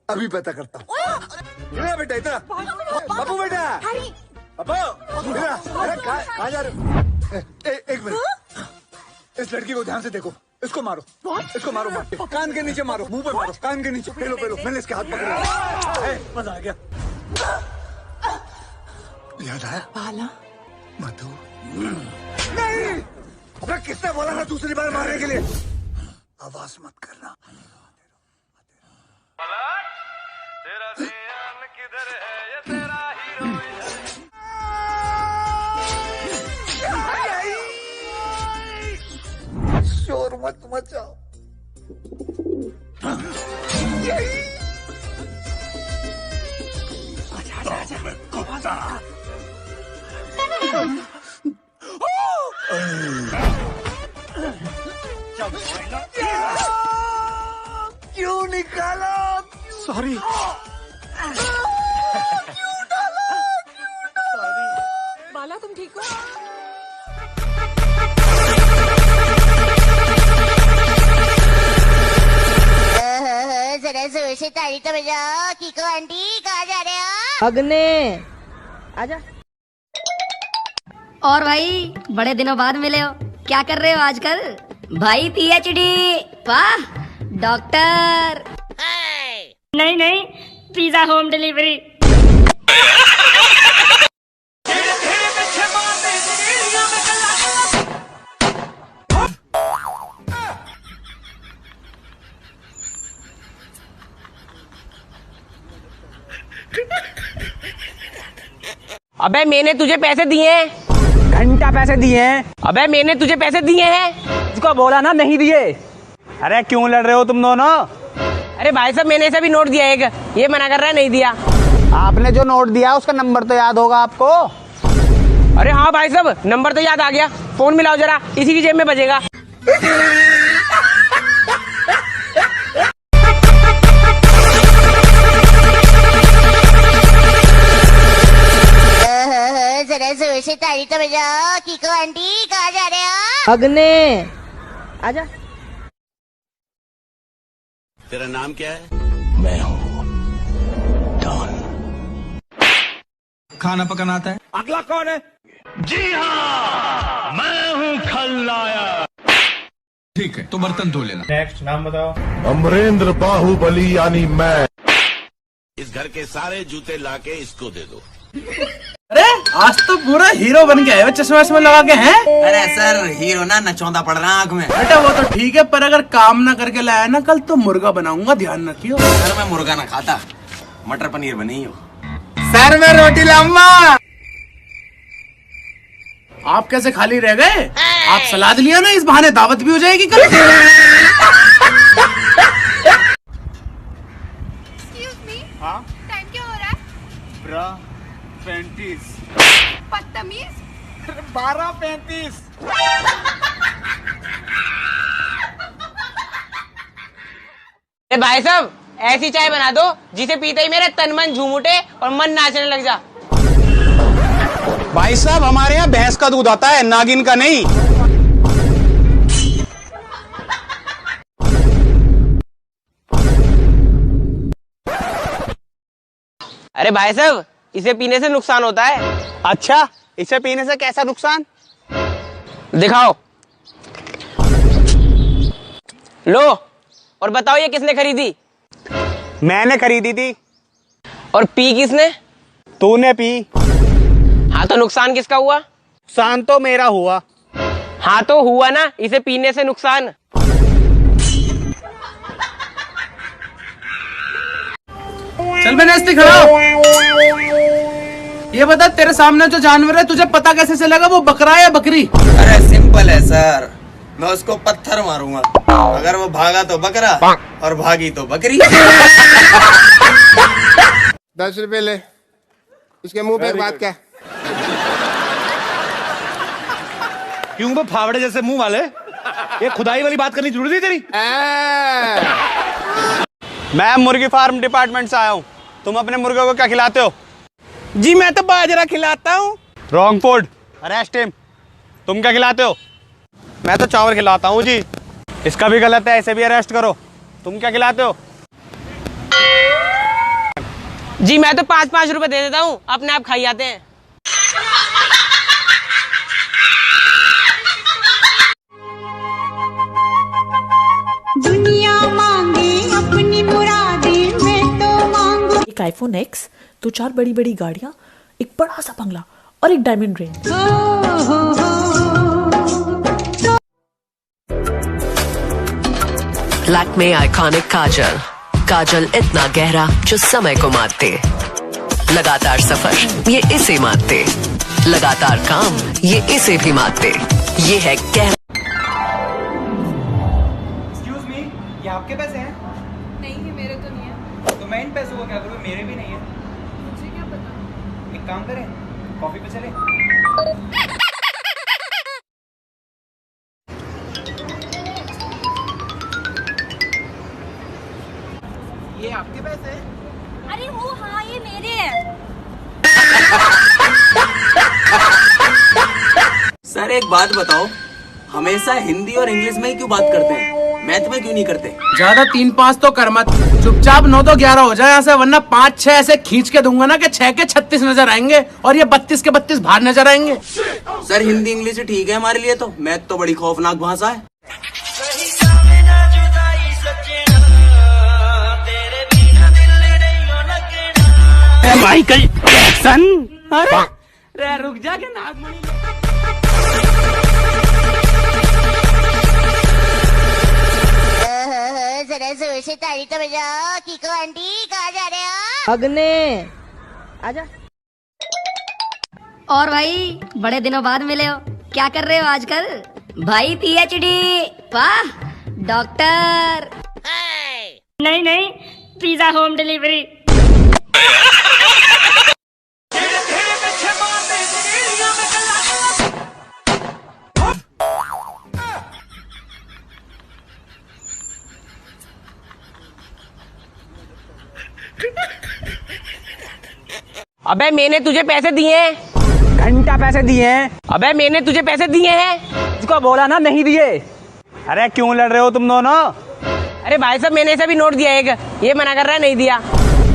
अभी पता करता हूँ। बेटा इतना बाबू, बेटा बाबू, कहाँ जा रहे हो? एक मिनट, इस लड़की को ध्यान से देखो। इसको मारो, इसको मारो, मारो कान के नीचे मारो, मुंह पे मारो, कान के नीचे। पेलो पेलो, मैंने इसके हाथ पकड़े। मजा आ गया। याद आया बाला? मधु नहीं, अबे किसने बोला ना दूसरी बार मारने के लिए? आवाज मत करना। तेरा ध्यान किधर है, ये तेरा हीरो। शोर मत मचाओ। क्यों निकाला? सॉरी। बाला तुम ठीक हो? जरा जोर से ताली तो बजाओ। कीको आंटी, कहाँ जा रहे हो? अग्ने आजा। और भाई, बड़े दिनों बाद मिले हो, क्या कर रहे हो आजकल? भाई पीएचडी। वाह डॉक्टर। नहीं नहीं, पिज्जा होम डिलीवरी। अबे मैंने तुझे पैसे दिए हैं। घंटा पैसे दिए हैं। अबे मैंने तुझे पैसे दिए हैं। इसको बोला ना नहीं दिए। अरे क्यों लड़ रहे हो तुम दोनों? अरे भाई साहब, मैंने इसे भी नोट दिया एक, ये मना कर रहा है नहीं दिया। आपने जो नोट दिया उसका नंबर तो याद होगा आपको? अरे हाँ भाई साहब, नंबर तो याद आ गया। फोन मिलाओ जरा, इसी की जेब में बजेगा। जरा जोर से ताली तो बजाओ। कीको आंटी, कहाँ जा रहे हो? अग्ने आजा। तेरा नाम क्या है? मैं हूँ डॉन। खाना पकाना आता है? अगला कौन है? जी हाँ, मैं हूँ खलनायक। ठीक है, तो बर्तन धो लेना। नेक्स्ट नाम बताओ। अमरेंद्र बाहुबली यानी मैं। इस घर के सारे जूते लाके इसको दे दो। अरे आज तो पूरा हीरो बन के आए हो, चश्मा वश्मा लगा के हैं। अरे सर, हीरो ना नचौंदा पड़ रहा आँख में। बेटा वो तो ठीक है, पर अगर काम ना करके लाया ना कल तो मुर्गा बनाऊंगा, ध्यान रखियो। सर मैं मुर्गा ना खाता, मटर पनीर बनी हो। सर मैं रोटी लाऊंगा। आप कैसे खाली रह गए? आप सलाद लिया ना, इस बहाने दावत भी हो जाएगी कल। हाँ? टाइम क्या हो रहा है? 12:35। बदतमीज। 12:35। भाई साहब, ऐसी चाय बना दो जिसे पीते ही मेरा तन मन झूम उठे और मन नाचने लग जा। भाई साहब, हमारे यहाँ भैंस का दूध आता है, नागिन का नहीं। अरे भाई साहब, इसे पीने से नुकसान होता है। अच्छा, इसे पीने से कैसा नुकसान? दिखाओ। लो, और बताओ ये किसने खरीदी? मैंने खरीदी थी। और पी किसने? तूने पी। हाँ तो नुकसान किसका हुआ? नुकसान तो मेरा हुआ। हाँ तो हुआ ना, इसे पीने से नुकसान। चल बे नेस्टी खड़ा हो। ये बता, तेरे सामने जो जानवर है तुझे पता कैसे चलेगा वो बकरा है या बकरी? अरे सिंपल है सर, मैं उसको पत्थर मारूंगा, अगर वो भागा तो बकरा और भागी तो बकरी। 10 रुपए ले, उसके मुंह पे बात क्या? क्यों बे फावड़े जैसे मुंह वाले? ये खुदाई वाली बात करनी जरूरी थी तेरी? मैं मुर्गी फार्म डिपार्टमेंट से आया हूँ। तुम अपने मुर्गों को क्या खिलाते हो? जी मैं तो बाजरा खिलाता हूँ। Wrong food, arrest him. तुम क्या खिलाते हो? मैं तो चावल खिलाता हूँ जी। इसका भी गलत है, इसे भी अरेस्ट करो। तुम क्या खिलाते हो? जी मैं तो 5-5 रुपए दे देता हूँ, अपने आप खाई जाते हैं। दुनिया मांगे अपनी मुरादें, मैं तो मांगू एक आईफोन X, 2-4 बड़ी बड़ी गाड़ियाँ, एक बड़ा सा बंगला और एक डायमंड रिंग। लैक्मे आइकॉनिक काजल, काजल इतना गहरा जो समय को मारते। लगातार सफर ये इसे मारते, लगातार काम ये इसे भी मारते। ये है गहरा। एक्सक्यूज मी, ये आपके पैसे हैं? नहीं है, मेरे तो नहीं है। तो मैं इन पैसों को क्या करूँ? मेरे भी नहीं है। मुझे क्या पता। एक काम करें, कॉफी पे चले। ये आपके पैसे हैं? अरे वो हाँ, ये मेरे हैं। सर एक बात बताओ, हमेशा हिंदी और इंग्लिश में ही क्यों बात करते हैं, मैथ में क्यों नहीं करते? ज्यादा 3-5 तो कर मत, चुपचाप 9 तो 11 हो जाए यहाँ से, वरना 5-6 ऐसे खींच के दूंगा ना कि 6 के 36 नजर आएंगे और ये 32 के 32 बाहर नजर आएंगे। सर हिंदी इंग्लिश ठीक है हमारे लिए, तो मैथ तो बड़ी खौफनाक भाषा है। Michael Jackson. अरे रुक जा के नागमणि। जरा जोर से ताली तो बजाओ। कीको आंटी कहाँ जा रहे हो? अग्ने आजा। और भाई बड़े दिनों बाद मिले हो, क्या कर रहे हो आजकल? भाई PhD। वाह डॉक्टर। नहीं नहीं, पिज्जा होम डिलीवरी। अबे मैंने तुझे पैसे दिए हैं। घंटा पैसे दिए हैं। अबे मैंने तुझे पैसे दिए हैं। इसको बोला ना नहीं दिए। अरे क्यों लड़ रहे हो तुम दोनों? अरे भाई साहब, मैंने इसे भी नोट दिया एक, ये मना कर रहा है नहीं दिया।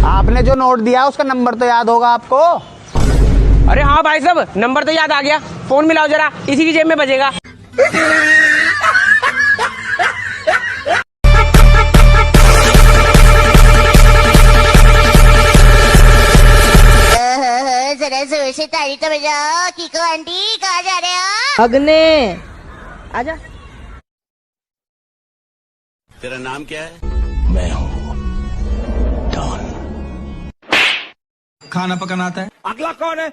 आपने जो नोट दिया उसका नंबर तो याद होगा आपको। अरे हाँ भाई साहब, नंबर तो याद आ गया। फोन मिलाओ जरा, इसी की जेब में बजेगा। जरा जोर से ताली तो बजाओ। कीको आंटी कहाँ जा रहे हो? अग्ने आजा। तेरा नाम क्या है? मैं हूँ डॉन। खाना पकाना आता है? अगला कौन है?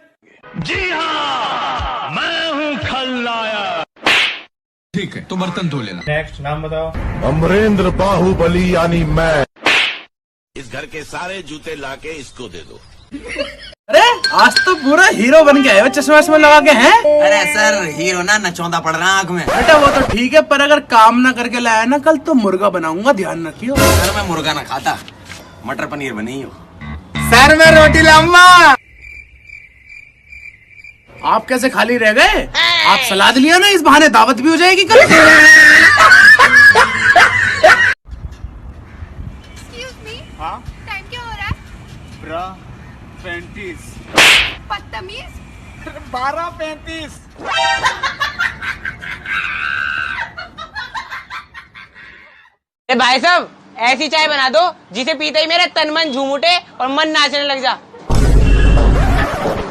जी हाँ, मैं हूँ खलनायक। ठीक है, तो बर्तन धो लेना। नेक्स्ट नाम बताओ। अमरेंद्र बाहुबली यानी मैं। इस घर के सारे जूते लाके इसको दे दो। अरे आज तो पूरा हीरो बन गया है, चश्मा वश्मा लगा के हैं। अरे सर हीरो ना नचौंदा पड़ रहा आँख में। बेटा वो तो ठीक है, पर अगर काम ना करके लाया ना कल तो मुर्गा बनाऊंगा, ध्यान रखियो। सर मैं मुर्गा ना खाता, मटर पनीर बनी हो। सर मैं रोटी लाऊंगा। आप कैसे खाली रह गए? आप सलाद लिया ना, इस बहाने दावत भी हो जाएगी कल। Excuse me, टाइम क्या हो रहा है? 35। बदतमीज। 12:35। भाई साहब ऐसी चाय बना दो जिसे पीते ही मेरा तन मन झूम उठे और मन नाचने लग जा।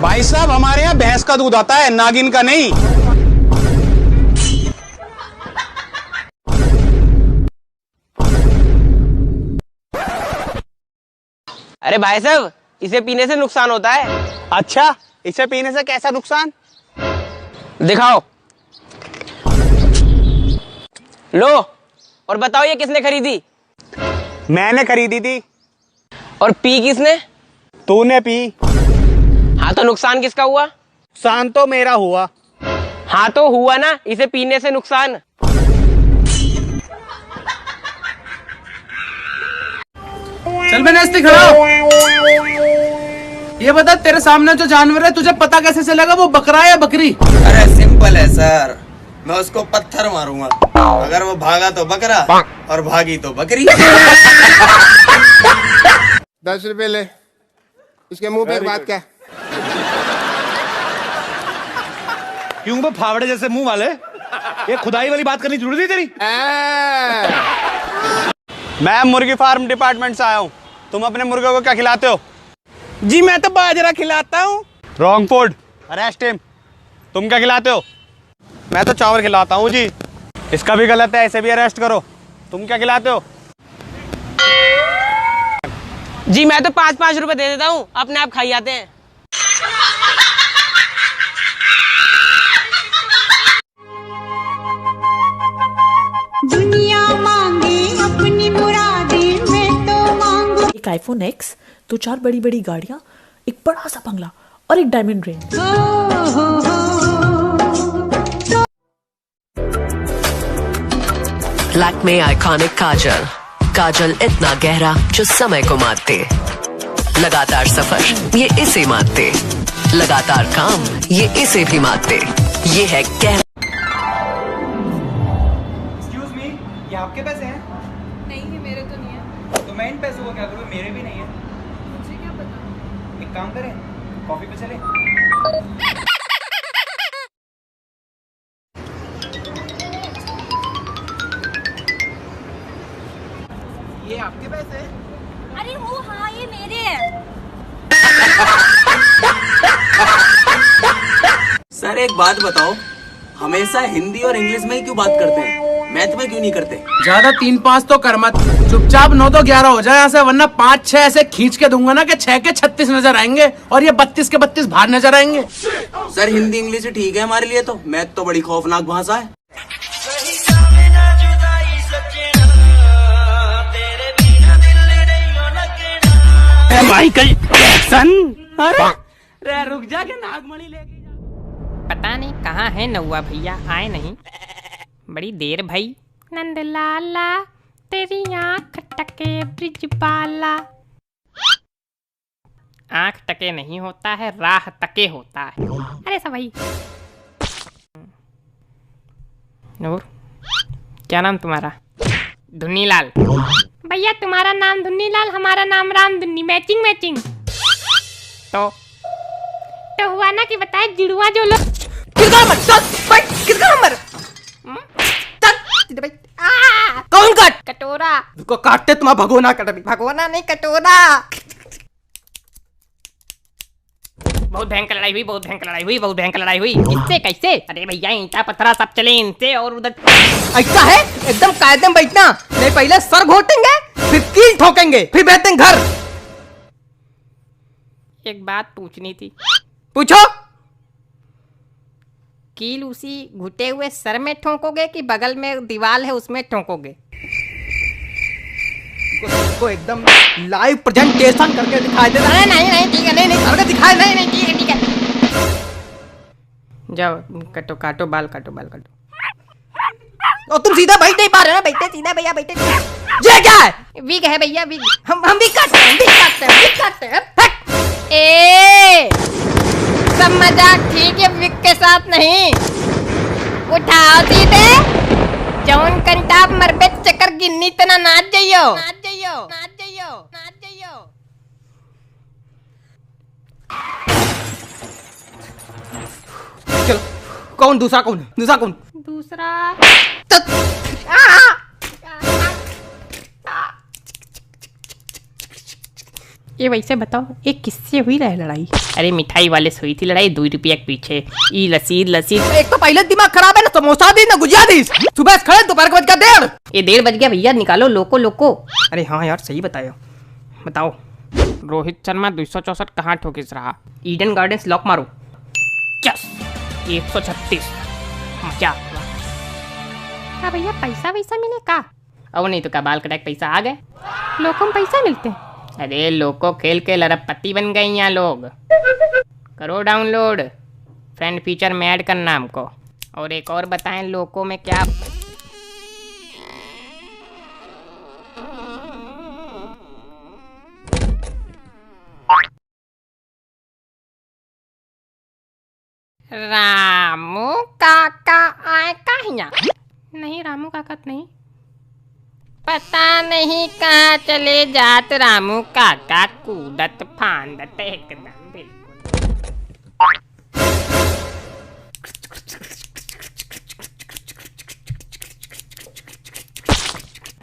भाई साहब हमारे यहाँ भैंस का दूध आता है, नागिन का नहीं। अरे भाई साहब इसे पीने से नुकसान होता है। अच्छा, इसे पीने से कैसा नुकसान? दिखाओ। लो और बताओ ये किसने खरीदी? मैंने खरीदी थी। और पी किसने? तूने पी। हाँ तो नुकसान किसका हुआ? नुकसान तो मेरा हुआ। हाँ तो हुआ ना, इसे पीने से नुकसान। चल बे नेस्ती खड़ा हो। ये बता तेरे सामने जो जानवर है तुझे पता कैसे चलेगा वो बकरा है या बकरी? अरे सिंपल है सर, मैं उसको पत्थर मारूंगा, अगर वो भागा तो बकरा और भागी तो बकरी। 10 रुपए ले, इसके मुंह पे एक बात क्या? क्यों वो फावड़े जैसे मुंह वाले? ये खुदाई वाली बात करनी जरूरी थी तेरी? मैं मुर्गी फार्म डिपार्टमेंट से आया हूँ। तुम अपने मुर्गों को क्या खिलाते हो? जी मैं तो बाजरा खिलाता हूँ। Wrong food, arrest him. तुम क्या खिलाते हो? मैं तो चावल खिलाता हूँ जी। इसका भी गलत है, इसे भी अरेस्ट करो। तुम क्या खिलाते हो? जी मैं तो 5-5 रुपए दे देता हूँ, अपने आप खाई जाते हैं। दुनिया मांगे अपनी मुरादें, मैं तो मांगू एक आईफोन X, 2-4 बड़ी बड़ी गाड़ियां, एक बड़ा सा बंगला और एक डायमंड रिंग। लैक्मे आइकॉनिक काजल, काजल इतना गहरा जो समय को मारते। लगातार सफर ये इसे मारते, लगातार काम ये इसे भी मारते। ये है गहरा। एक्सक्यूज मी, ये आपके पैसे हैं? नहीं है, मेरे तो नहीं है। तो मैं इन पैसों को क्या करूँ, मेरे भी नहीं है। मुझे क्या पता। एक काम करें, कॉफी पे चले। ये आपके पैसे हैं? अरे वो हाँ ये मेरे हैं। सर एक बात बताओ, हमेशा हिंदी और इंग्लिश में ही क्यों बात करते हैं, मैथ में क्यों नहीं करते? ज्यादा 3-5 तो कर मत, चुपचाप 9 तो 11 हो जाए यहाँ से, वरना 5-6 ऐसे खींच के दूंगा ना कि 6 के 36 नजर आएंगे और ये 32 के 32 बाहर नजर आएंगे। सर हिंदी इंग्लिश ठीक है हमारे लिए, तो मैथ तो बड़ी खौफनाक भाषा है। Michael Jackson. अरे रुक जा के नागमणि लेके जा। पता नहीं कहाँ है नौआ भैया, आए नहीं। बड़ी देर भाई। नंदलाला तेरी आँख टके ब्रिज बाला। आँख टके नहीं होता है, राह तके होता है। अरे सब भाई। नूर, क्या नाम तुम्हारा? धुन्नीलाल। भैया तुम्हारा नाम धुन्नीलाल, हमारा नाम राम धुन्नी। Matching matching. तो हुआ ना कि बताए जुड़वा जो लोग। किसका नंबर? किसका नंबर? कौन कट? कटोरा। को काटते तुम्हारा भगोना कट। भगोना नहीं, कटोरा। बहुत भयंकर लड़ाई हुई, बहुत भयंकर लड़ाई हुई, बहुत भयंकर लड़ाई हुई। इससे कैसे? अरे भैया ईंटा पत्थरा सब चले इनसे, और उधर ऐसा है एकदम कायदे में बैठना, नहीं पहले सर घोटेंगे फिर कील ठोकेंगे फिर बैठेंगे घर। एक बात पूछनी थी। पूछो। कील उसी घुटे हुए सर में ठोकोगे कि बगल में दीवार है उसमें ठोकोगे? को एकदम लाइव प्रेजेंटेशन करके दिखाई दे। नहीं नहीं नहीं ठीक है, नहीं नहीं करके दिखाए। नहीं नहीं ठीक है ठीक है। जाओ कटो काटो बाल, काटो बाल काटो। और तुम सीधा बैठ नहीं पा रहे हो। बैठे सीधा भैया, बैठे। ये क्या है? विग है भैया, विग। हम भी काटते हैं, विग काटते हैं, विग काटते हैं। ए सब मजाक ठीक है, विग के साथ नहीं। उठाओ सीधे, जौन कंटाप मरबे चक्कर गिन्नी तना नाच जाइयो, नाच जाइयो, नाच जाइयो, नाच जाइयो। कौन दूसरा कौन दूसरा कौन? दूसरा ये वैसे बताओ ये किससे हुई रहा लड़ाई? अरे मिठाई वाले से हुई थी लड़ाई, 2 रुपया के पीछे। ई लसीद लसीद। एक तो पहले दिमाग खराब है ना, समोसा दी ना गुजिया दी। सुबह से खड़े दोपहर को बज गया 1:30। ये 1:30 बज गया भैया, निकालो लोको लोको। अरे हाँ यार सही बताओ। बताओ रोहित शर्मा 264 कहाँ ठोकिस रहा? ईडन गार्डन्स लॉक मारो। यस 136। मजा। हाँ भैया पैसा वैसा मिले का? अब नहीं तो क्या बाल कटाक पैसा आ गए? लोगों में पैसा मिलते? अरे लोको खेल के लरबपति बन गए यहाँ लोग। करो डाउनलोड, फ्रेंड फीचर में ऐड करना हमको। और एक और बताएं लोको में क्या? रामू काका आए कहाँ? नहीं रामू काका तो नहीं, पता नहीं कहाँ चले जात रामू काका, कूदत फांदत एकदम बिल्कुल।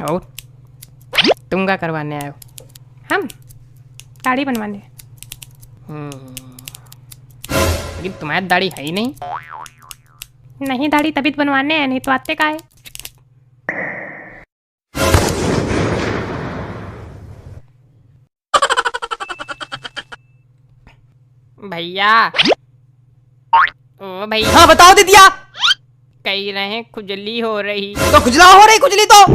और तुम क्या करवाने आए हो? हम दाढ़ी बनवाने। लेकिन तुम्हारी दाढ़ी है ही नहीं। नहीं दाढ़ी तभी तो बनवाने हैं, नहीं तो आते का है। भैया ओ भैया। हाँ बताओ दीदिया। कह रहे हैं खुजली हो रही तो खुजला हो रही, खुजली तो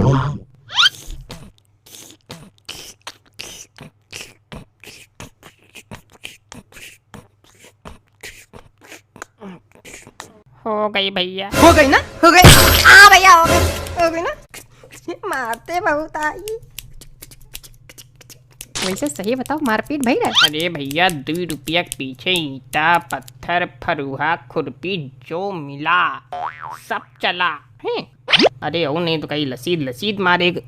हो गई भैया। हो गई ना, हो गई। हाँ भैया हो गई ना। मारते बहुत आई। वैसे सही बताओ मारपीट भई रहा? अरे भैया 2 रुपया के पीछे ईंटा पत्थर फरुहा खुरपी जो मिला सब चला है। अरे ओ नहीं तो कहीं लसीद लसीद मारेगा।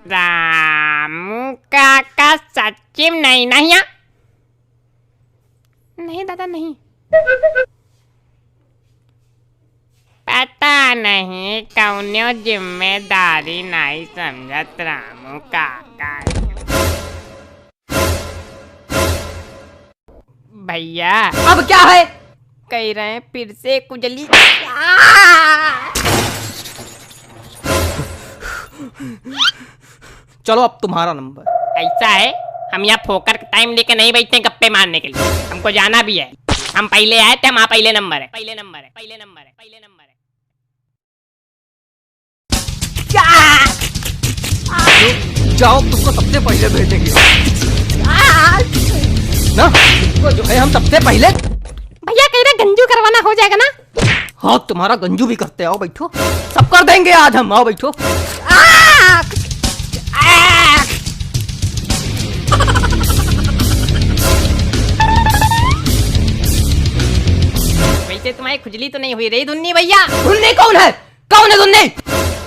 रामू काका सच्ची में नहीं नहीं नहीं दादा नहीं। पता नहीं कौनो जिम्मेदारी नहीं समझत रामू काका। भैया अब क्या है? कह रहे हैं फिर से कुजली। चलो अब तुम्हारा नंबर। ऐसा है हम यहाँ फोकर का टाइम लेके नहीं बैठते गप्पे मारने के लिए, हमको जाना भी है। हम पहले आए थे, हम पहले नंबर है, पहले नंबर है, पहले नंबर है, पहले नंबर है। जाओ तुमको सबसे पहले भेजेंगे ना, तुमको जो है हम सबसे पहले। भैया कह रहे गंजू करवाना हो जाएगा ना? हाँ तुम्हारा गंजू भी करते, आओ बैठो, सब कर देंगे आज हम, आओ बैठो। वैसे तुम्हारी खुजली तो नहीं हुई रही धुन्नी भैया? धुन्नी कौन है? कौन है धुन्नी?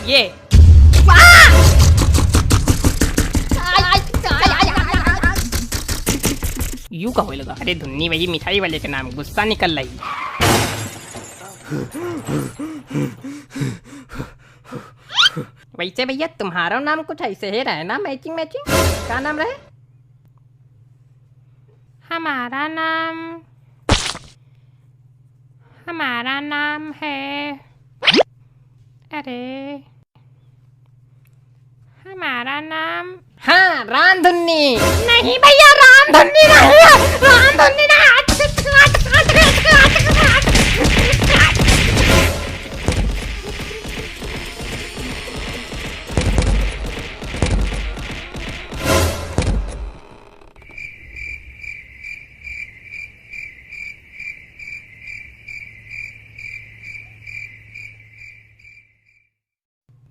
ये यू का होए लगा। अरे धुन्नी वही मिठाई वाले के नाम, गुस्सा निकल रही। वैसे भैया तुम्हारा नाम कुछ ऐसे ही रहे ना, मैचिंग मैचिंग। क्या नाम रहे? हमारा नाम है, अरे हमारा नाम, हाँ रामधुन्नी। नहीं भैया रामधुन्नी नहीं है, रामधुन्नी नहीं।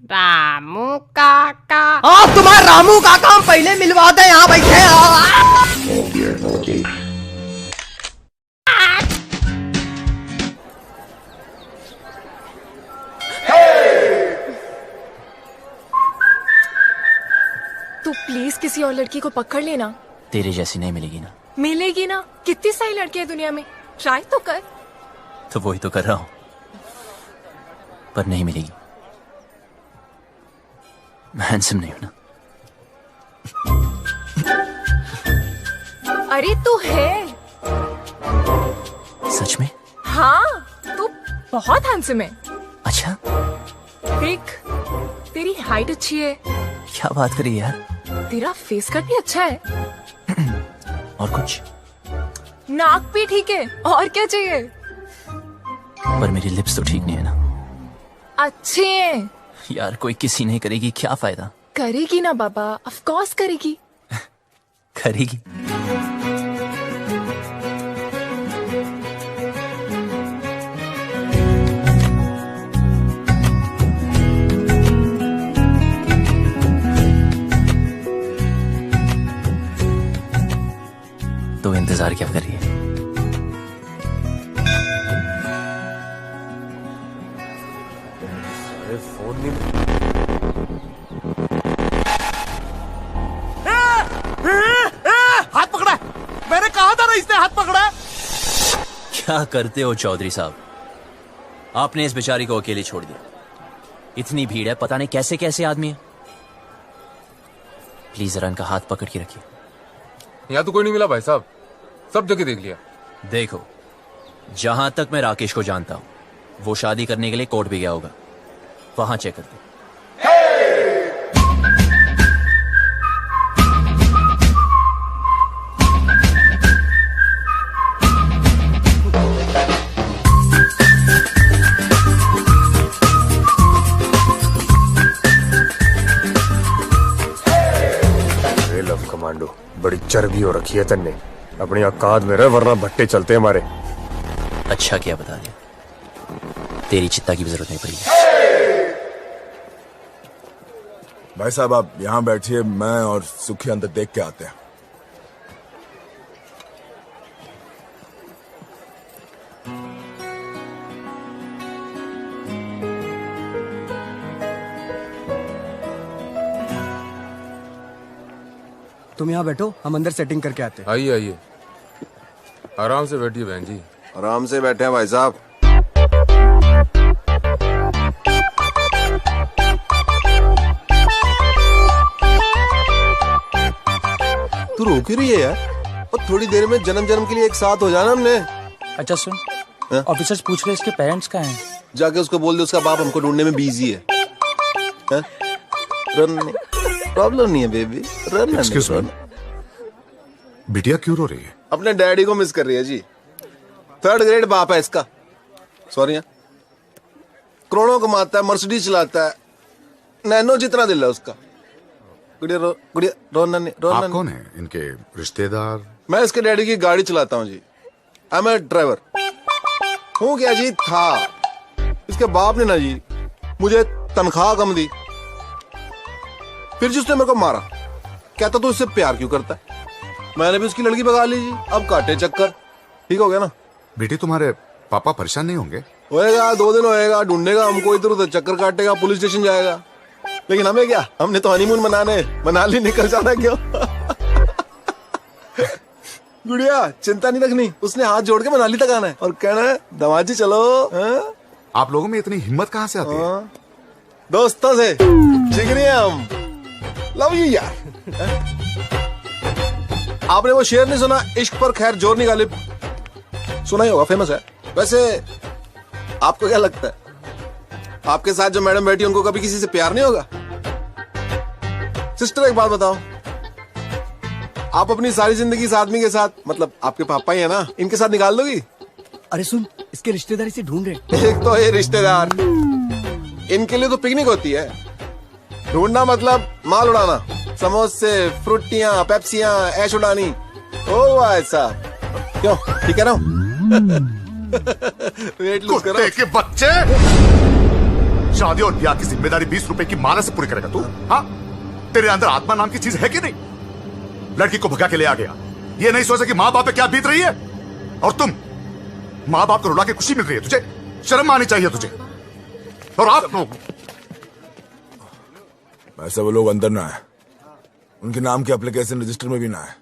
रामू काका। हाँ तुम्हारा रामू काका हम पहले मिलवा दे, यहाँ बैठे। प्लीज किसी और लड़की को पकड़ लेना। तेरे जैसी नहीं मिलेगी ना। मिलेगी ना, कितनी सारी लड़कियां दुनिया में, ट्राई तो कर। तो वही तो कर रहा हूं, पर नहीं मिलेगी। मैं हैंडसम नहीं हूं ना। अरे तू है। सच में? हाँ, तू बहुत हैंडसम है। अच्छा, देख, तेरी हाइट अच्छी है। क्या बात करी यार। तेरा फेस कट भी अच्छा है। और कुछ? नाक भी ठीक है, और क्या चाहिए? पर मेरी लिप्स तो ठीक नहीं है ना। अच्छे हैं। यार कोई किसी नहीं करेगी, क्या फायदा। करेगी ना बाबा, ऑफ कोर्स करेगी। करेगी। तो इंतजार क्या कर रही है? फोन नहीं। हाथ पकड़ा है। मैंने कहा था ना इसने हाथ पकड़ा है। क्या करते हो चौधरी साहब? आपने इस बेचारी को अकेले छोड़ दिया। इतनी भीड़ है, पता नहीं कैसे कैसे आदमी है। प्लीज जरा इनका हाथ पकड़ के रखिए। यहाँ तो कोई नहीं मिला भाई साहब, सब जगह देख लिया। देखो, जहां तक मैं राकेश को जानता हूं वो शादी करने के लिए कोर्ट भी गया होगा, वहां चेक करते। लव कमांडो, बड़ी चर्बी हो रखी है तन्ने। अपनी औकात में रह, वरना भट्टे चलते हमारे। अच्छा किया बता दिया, तेरी चित्ता की भी जरूरत नहीं पड़ी। भाई साहब आप यहाँ बैठिए, मैं और सुखी अंदर देख के आते हैं। तुम यहाँ बैठो, हम अंदर सेटिंग करके आते हैं। आइए आइए, आराम से बैठिए बहन जी। आराम से बैठे हैं भाई साहब। तू रोक ही रही है यार, और थोड़ी देर में जन्म जन्म के लिए एक साथ हो जाना हमने। अच्छा सुन, ऑफिसर्स पूछ रहे इसके पेरेंट्स कहाँ हैं? जाके उसको बोल दे उसका बाप हमको ढूंढने में बिजी है। रन प्रॉब्लम नहीं है बेबी, रन। एक्सक्यूज मी, बिटिया क्यों रो रही है? अपने डैडी को मिस कर रही है जी। 3rd ग्रेड बाप है इसका। सॉरी, करोड़ों कमाता है, मर्सिडीज चलाता है, नैनो जितना दिल है उसका। गुड़िया रोना नहीं। आप कौन है? इनके रिश्तेदार? मैं इसके डैडी की गाड़ी चलाता हूँ जी। आई एम ए ड्राइवर हूँ। क्या जी था, इसके बाप ने ना जी मुझे तनख्वाह कम दी, फिर जी उसने मेरे को मारा। कहता तू इससे प्यार क्यों करता है? मैंने भी उसकी लड़की भगा ली जी। अब काटे चक्कर, ठीक हो गया ना। बेटी तुम्हारे पापा परेशान नहीं होंगे? होएगा, 2 दिन होएगा, ढूंढेगा हमको, इधर उधर चक्कर काटेगा, पुलिस स्टेशन जाएगा। लेकिन हमें क्या, हमने तो हनीमून मनाने मनाली निकल जाना। क्यों? गुड़िया चिंता नहीं रखनी, उसने हाथ जोड़ के मनाली तक आना है और कहना है दमाजी चलो। आप लोगों में इतनी हिम्मत कहाँ से आती है? दोस्तों से, जिगरी हम, लव यू यार। आपने वो शेर नहीं सुना, इश्क पर खैर जोर नहीं गालिब? सुना ही होगा, फेमस है। वैसे आपको क्या लगता है, आपके साथ जो मैडम बैठी उनको कभी किसी से प्यार नहीं होगा? सिस्टर एक बात बताओ, आप अपनी सारी जिंदगी इस आदमी के साथ, मतलब आपके पापा ही है ना, इनके साथ निकाल दोगी? अरे सुन, इसके रिश्तेदार इसे ढूंढ रहे। एक तो ये रिश्तेदार, इनके लिए तो पिकनिक होती है। ढूंढना मतलब माल उड़ाना, समोसे, फ्रूटियां, पेप्सियां, ऐश उड़ानी। ओ ऐसा क्यों, ठीक है ना? वेट लूज करो। कुत्ते के बच्चे, शादी और ब्याह की जिम्मेदारी 20 रुपए की माला से पूरी करेगा तू? हाँ, तेरे अंदर आत्मा नाम की चीज है कि नहीं? लड़की को भगा के ले आ गया, ये नहीं सोचा कि माँ बाप पे क्या बीत रही है। और तुम माँ बाप को रुला के खुशी मिल रही है, तुझे शर्म आनी चाहिए तुझे। और आप लोग, ऐसे वो लोग अंदर ना है, उनके नाम के एप्लीकेशन रजिस्टर में भी ना है।